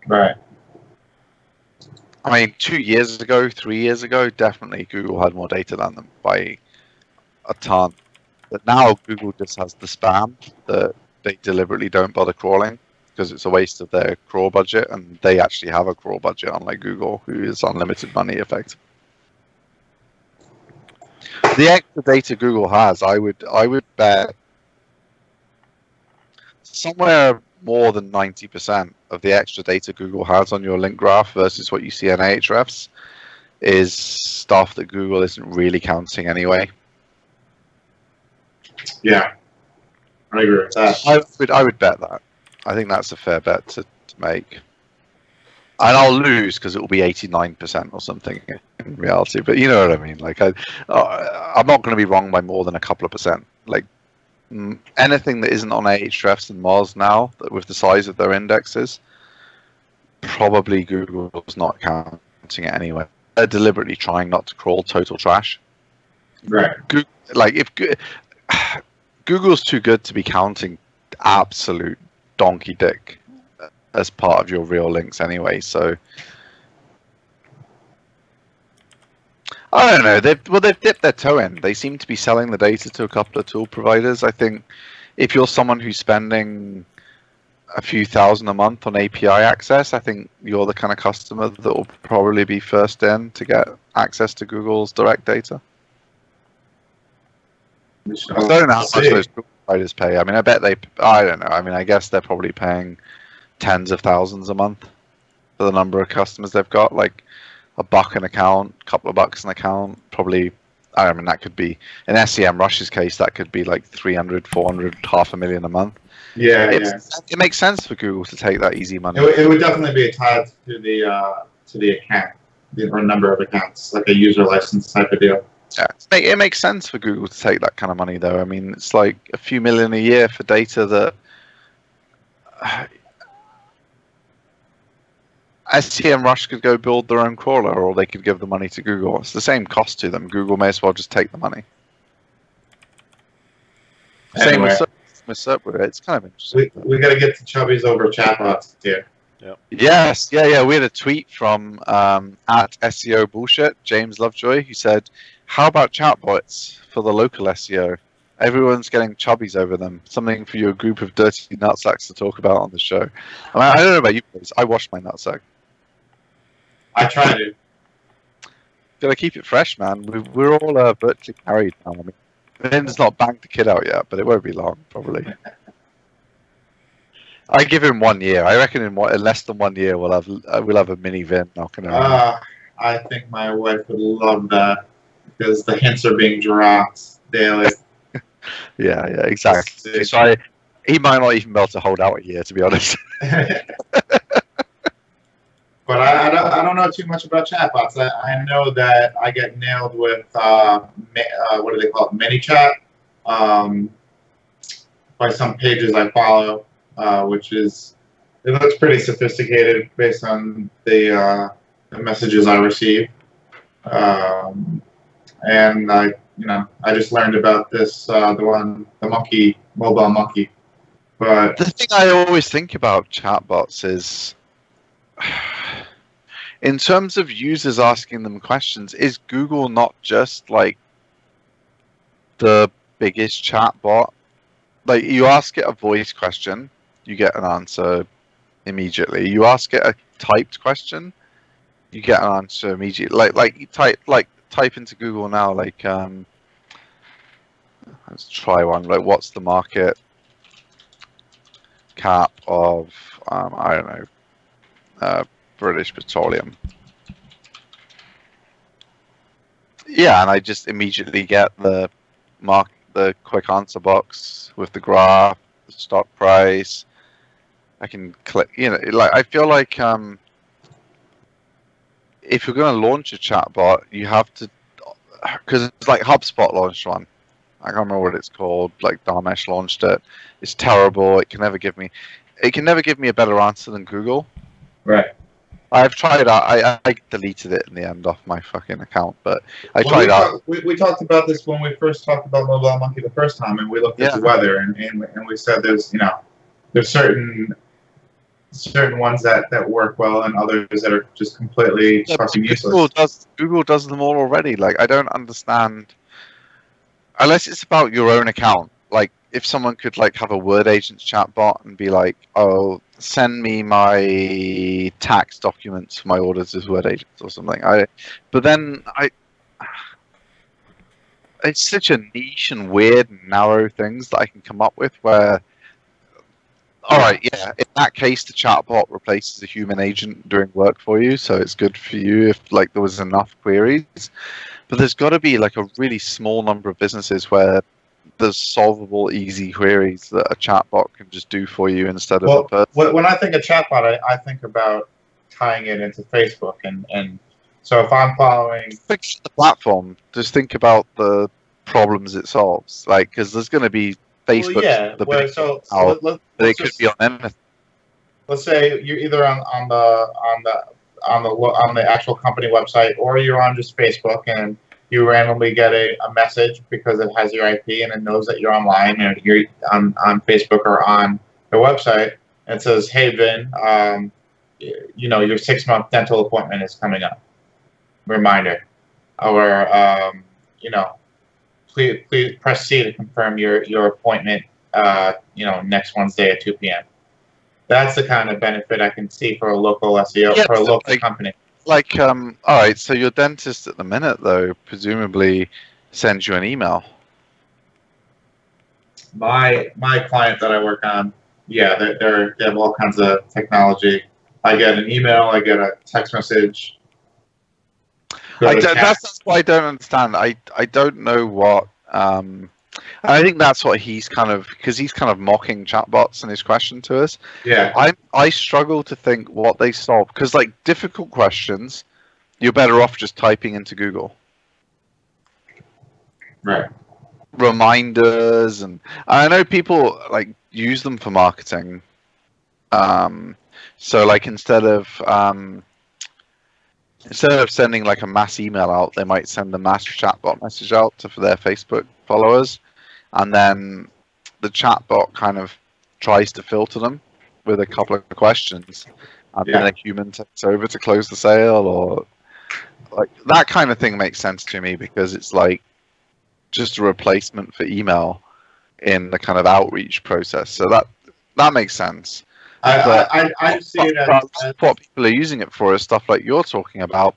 Right. I mean, 2 years ago, 3 years ago, definitely Google had more data than them by a ton. But now Google just has the spam that they deliberately don't bother crawling because it's a waste of their crawl budget, and they actually have a crawl budget, unlike Google, who is unlimited money effectively. The extra data Google has, I would bet somewhere more than 90% of the extra data Google has on your link graph versus what you see on Ahrefs is stuff that Google isn't really counting anyway. Yeah, I agree with that. I would bet that. I think that's a fair bet to make. And I'll lose because it will be 89% or something in reality. But you know what I mean. Like I'm not going to be wrong by more than a couple of percent. Like anything that isn't on Ahrefs and Moz now, with the size of their indexes, probably Google's not counting it anyway. They're deliberately trying not to crawl total trash. Right. Like if Google's too good to be counting absolute donkey dick as part of your real links anyway, so I don't know. They've dipped their toe in. They seem to be selling the data to a couple of tool providers. I think if you're someone who's spending a few thousand a month on API access, I think you're the kind of customer that will probably be first in to get access to Google's direct data. I don't know how much those tool providers pay. I mean, I bet I don't know. I mean, I guess they're probably paying tens of thousands a month for the number of customers they've got. Like $1 an account, a couple of bucks an account, probably. I mean, that could be in SEM Rush's case. That could be like 300, 400, $500,000 a month. Yeah, it makes sense for Google to take that easy money. It would definitely be tied to the account, or number of accounts, like a user license type of deal. Yeah, it makes sense for Google to take that kind of money, though. I mean, it's like a few million a year for data that SEM Rush could go build their own crawler, or they could give the money to Google. It's the same cost to them. Google may as well just take the money. Anyway, Same with SERPRU. It's kind of interesting. We got to get the chubbies over chatbots here. Yep. Yes, yeah. We had a tweet from at SEO Bullshit, James Lovejoy, who said, "How about chatbots for the local SEO? Everyone's getting chubbies over them. Something for your group of dirty nutsacks to talk about on the show." I mean, I don't know about you guys. I wash my nutsack. I try to. Gotta keep it fresh, man. We're all virtually carried now. I mean, Vin's not banged the kid out yet, but it won't be long, probably. I give him 1 year. I reckon in less than 1 year we'll have a mini Vin knocking around. I think my wife would love that because the hints are being dropped daily. Yeah, exactly. So He might not even be able to hold out a year, to be honest. But I don't know too much about chatbots. I know that I get nailed with what do they call it, ManyChat, by some pages I follow, which is, it looks pretty sophisticated based on the messages I receive. And I just learned about this the mobile monkey. But the thing I always think about chatbots is, in terms of users asking them questions, is Google not just like the biggest chatbot? Like, you ask it a voice question, you get an answer immediately. You ask it a typed question, you get an answer immediately. Like you type into Google now, like let's try one. Like, what's the market cap of I don't know, British Petroleum? Yeah, and I just immediately get the quick answer box with the graph, the stock price. I can click. Like, I feel like if you're going to launch a chatbot, you have to, because it's like HubSpot launched one. I can't remember what it's called. Like, Dharmesh launched it. It's terrible. It can never give me a better answer than Google. right. I've tried. I deleted it in the end off my fucking account, but I tried out. We talked about this when we first talked about Mobile Monkey the first time, and we looked at the weather, and we said there's certain ones that work well, and others that are just completely fucking useless. Google does them all already. Like, I don't understand, unless it's about your own account. Like, if someone could like have a word agents chatbot and be like, oh, send me my tax documents for my orders as word agents or something. It's such a niche and weird and narrow things that I can come up with where, all right, yeah, in that case, the chatbot replaces a human agent doing work for you, so it's good for you if like there was enough queries. But there's got to be like a really small number of businesses where there's solvable, easy queries that a chatbot can just do for you instead of a person. When I think of chatbot, I think about tying it into Facebook, and so if I'm following the platform, just think about the problems it solves. Like, because there's going to be Facebook. Well, yeah. It could be on anything. Let's say you're either on the actual company website, or you're on just Facebook, and you randomly get a message because it has your IP and it knows that you're online and you're on Facebook or on the website. And it says, "Hey, Vin, your 6-month dental appointment is coming up. Reminder." Or please press C to confirm your appointment. Next Wednesday at 2 p.m. That's the kind of benefit I can see for a local SEO, for a local company. Like, all right, so your dentist at the minute, though, presumably sends you an email. My client that I work on, yeah, they have all kinds of technology. I get an email, I get a text message. That's what I don't understand. I don't know what. I think that's what he's kind of, because he's kind of mocking chatbots in his question to us. Yeah. I struggle to think what they solve, because like difficult questions, you're better off just typing into Google. Right. Reminders, and I know people like use them for marketing. So like instead of sending like a mass email out, they might send a mass chatbot message out for their Facebook followers, and then the chatbot kind of tries to filter them with a couple of questions, and then a human takes over to close the sale, or like that kind of thing makes sense to me, because it's like just a replacement for email in the kind of outreach process. So that makes sense. I see it as what people are using it for is stuff like you're talking about.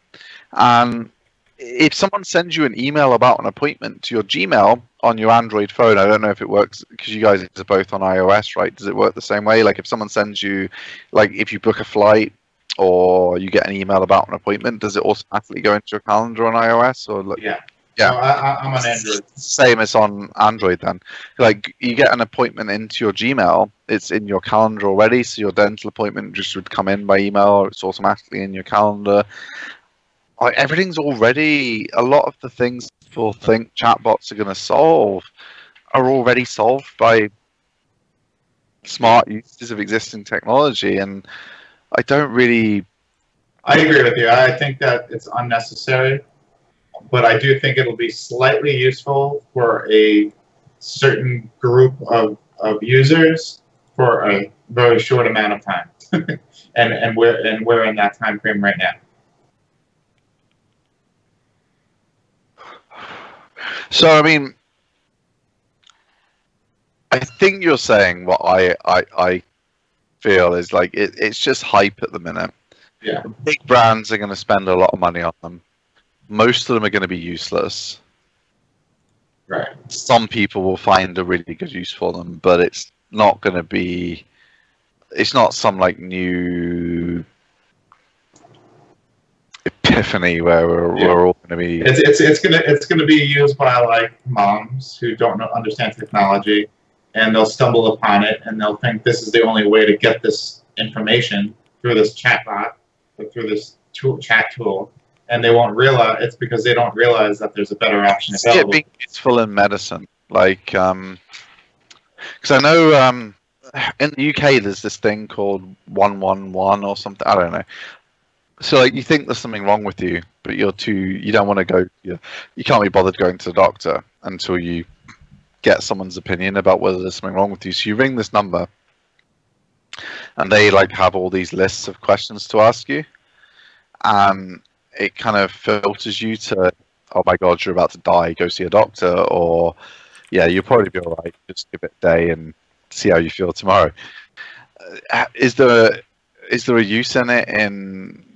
And if someone sends you an email about an appointment to your Gmail on your Android phone, I don't know if it works because you guys are both on iOS, right? Does it work the same way? Like if someone sends you, like if you book a flight or you get an email about an appointment, does it automatically go into your calendar on iOS? Or yeah. Yeah. So I'm on Android. Same as on Android then. Like you get an appointment into your Gmail, it's in your calendar already, so your dental appointment just would come in by email, it's automatically in your calendar. Like everything's already, a lot of the things people think chatbots are going to solve are already solved by smart uses of existing technology, and I don't really... I agree with you. I think that it's unnecessary, but I do think it'll be slightly useful for a certain group of users for a very short amount of time. and we're in that time frame right now. So I mean, I think you're saying what I feel is like it's just hype at the minute. Yeah. Big brands are going to spend a lot of money on them. Most of them are going to be useless. Right. Some people will find a really good use for them, but it's not going to be... It's not some like new epiphany where we're all going to be... It's gonna be used by like moms who don't understand technology, and they'll stumble upon it and they'll think this is the only way to get this information through this chatbot or through this chat tool, and they won't realize it's because they don't realize that there's a better option available. It being useful in medicine, like because I know in the UK there's this thing called 111 or something. I don't know. So like you think there's something wrong with you, but you don't want to go. You can't be bothered going to the doctor until you get someone's opinion about whether there's something wrong with you. So you ring this number, and they like have all these lists of questions to ask you, and it kind of filters you to, oh my God, you're about to die, go see a doctor, or yeah, you'll probably be all right, just give it a day and see how you feel tomorrow. Is there a use in it in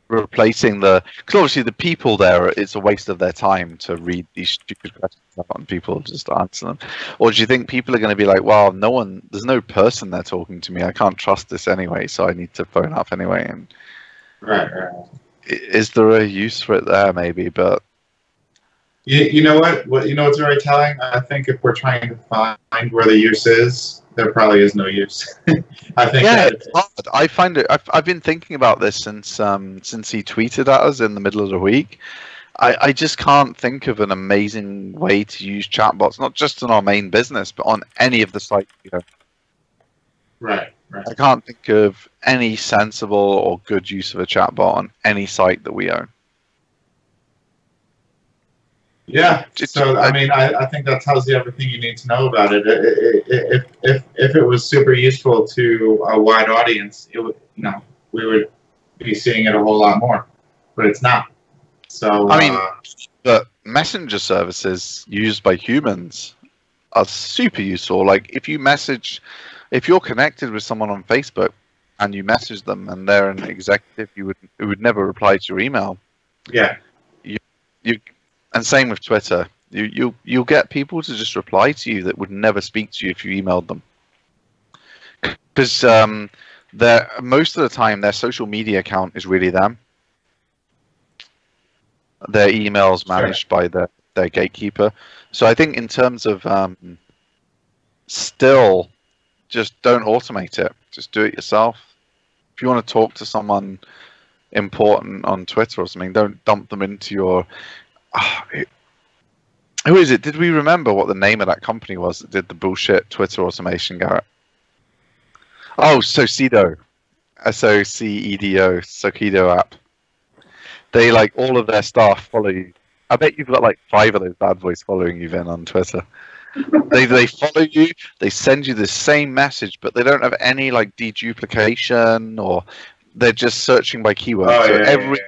replacing because obviously the people there, it's a waste of their time to read these stupid questions and people just answer them? Or do you think people are going to be like, well, there's no person there talking to me, I can't trust this anyway, so I need to phone up anyway? And Right. is there a use for it there? Maybe, but you know what? You know what's very telling? I think if we're trying to find where the use is, there probably is no use. I think. Yeah, it's hard. I find it. I've been thinking about this since he tweeted at us in the middle of the week. I just can't think of an amazing way to use chatbots, not just in our main business, but on any of the sites. Right. I can't think of any sensible or good use of a chatbot on any site that we own. Yeah. So I mean, I think that tells you everything you need to know about it. If it was super useful to a wide audience, it would, we would be seeing it a whole lot more, but it's not. So I mean, the messenger services used by humans are super useful. Like if you're connected with someone on Facebook and you message them and they're an executive, who would never reply to your email. Yeah. And same with Twitter. You'll get people to just reply to you that would never speak to you if you emailed them. Because most of the time their social media account is really them. Their email's managed by their gatekeeper. So I think in terms of still, just don't automate it. Just do it yourself. If you want to talk to someone important on Twitter or something, don't dump them into your... who is it? Did we remember what the name of that company was that did the bullshit Twitter automation, Garrett? Oh, Socedo. SOCEDO. Socedo app. They like all of their staff follow you. I bet you've got like 5 of those bad boys following you then on Twitter. They follow you, they send you the same message, but they don't have any like deduplication, or they're just searching by keywords. Every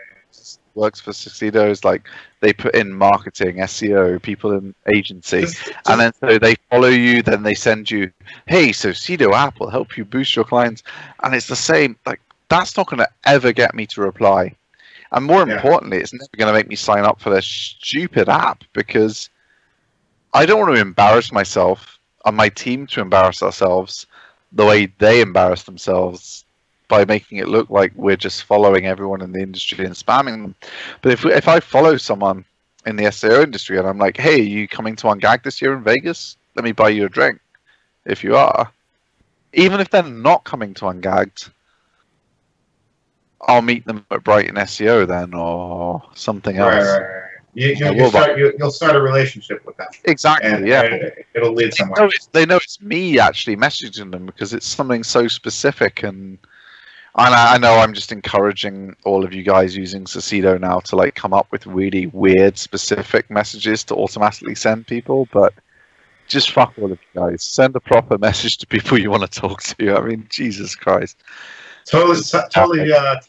works for Socedo is like they put in marketing, SEO, people in agency, and then so they follow you, then they send you, hey, Socedo app will help you boost your clients, and it's the same. Like that's not going to ever get me to reply, and more importantly, it's never going to make me sign up for their stupid app, because I don't want to embarrass myself and my team to embarrass ourselves the way they embarrass themselves by making it look like we're just following everyone in the industry and spamming them. But if I follow someone in the SEO industry and I'm like, hey, are you coming to UnGag this year in Vegas? Let me buy you a drink. If you are, even if they're not coming to UnGagged, I'll meet them at Brighton SEO then, or something else. Right. You'll start a relationship with them. Exactly, and yeah. It'll lead somewhere. They know it's me actually messaging them because it's something so specific, and I know I'm just encouraging all of you guys using Sacido now to like come up with really weird specific messages to automatically send people, but just fuck all of you guys. Send a proper message to people you want to talk to. I mean, Jesus Christ. Totally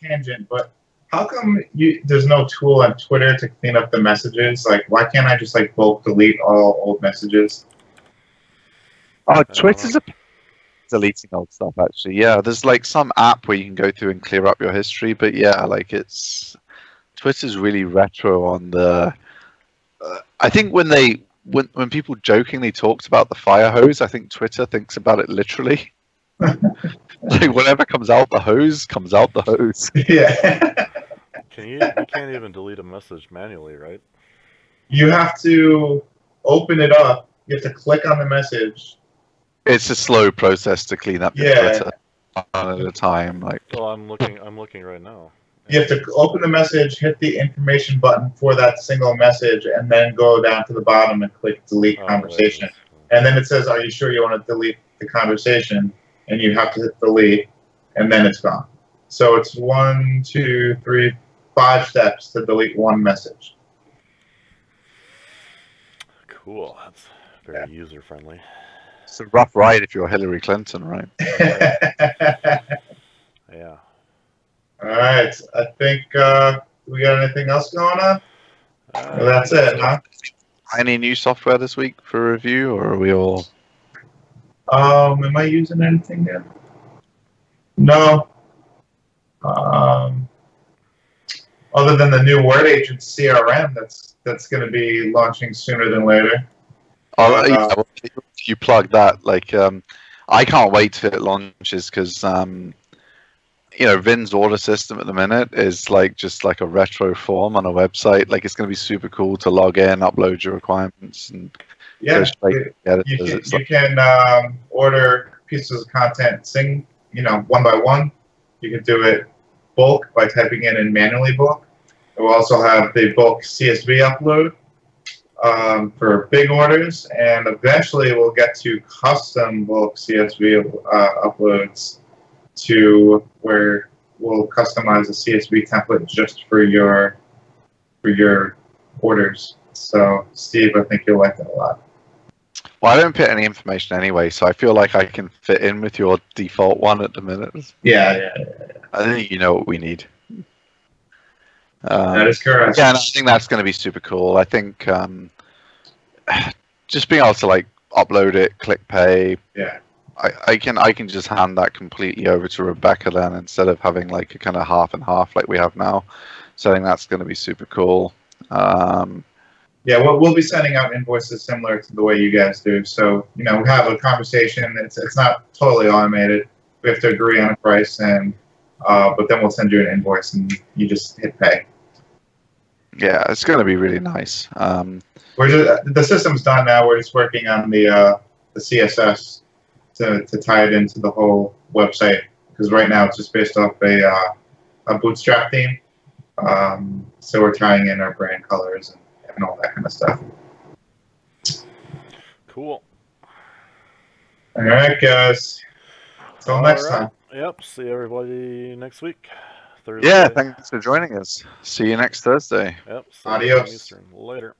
tangent, but how come there's no tool on Twitter to clean up the messages? Like, why can't I just like bulk delete all old messages? Oh, Twitter's deleting old stuff actually. Yeah, there's like some app where you can go through and clear up your history, but yeah, like Twitter's really retro on the. I think when people jokingly talked about the fire hose, I think Twitter thinks about it literally. Like whatever comes out the hose comes out the hose. Yeah. You can't even delete a message manually, right? You have to open it up. You have to click on the message. It's a slow process to clean up your Twitter one at a time. Like, well, I'm looking right now. You have to open the message, hit the information button for that single message, and then go down to the bottom and click delete conversation. And then it says, are you sure you want to delete the conversation? And you have to hit delete, and then it's gone. So it's 1, 2, 3, 5 steps to delete one message. Cool. That's very user friendly. It's a rough ride if you're Hillary Clinton, right? Yeah. All right. I think we got anything else going on? Well, that's it, huh? Any new software this week for review, or are we all? Am I using anything there? No. Other than the new Word Agent CRM that's going to be launching sooner than later. You plug that. Like, I can't wait till it launches because Vin's order system at the minute is like just like a retro form on a website. Like, it's going to be super cool to log in, upload your requirements, and you can order pieces of content, one by one. You can do it bulk by typing in manually bulk. We'll also have the bulk CSV upload for big orders, and eventually we'll get to custom bulk CSV uploads to where we'll customize a CSV template just for your orders. So, Steve, I think you'll like that a lot. Well, I don't put any information anyway, so I feel like I can fit in with your default one at the minute. Yeah. I think you know what we need. That is correct. Yeah, and I think that's going to be super cool. I think just being able to like upload it, click pay. Yeah. I can just hand that completely over to Rebecca then instead of having like a kind of half and half like we have now. So I think that's going to be super cool. Yeah, we'll be sending out invoices similar to the way you guys do. So, we have a conversation. It's not totally automated. We have to agree on a price, and but then we'll send you an invoice, and you just hit pay. Yeah, it's going to be really nice. The system's done now. We're just working on the CSS to tie it into the whole website, because right now it's just based off a Bootstrap theme. So we're tying in our brand colors and all that kind of stuff. Cool. All right, guys. Until next time. Yep. See everybody next week. Thursday. Yeah, thanks for joining us. See you next Thursday. Yep. Adios. Eastern. Later.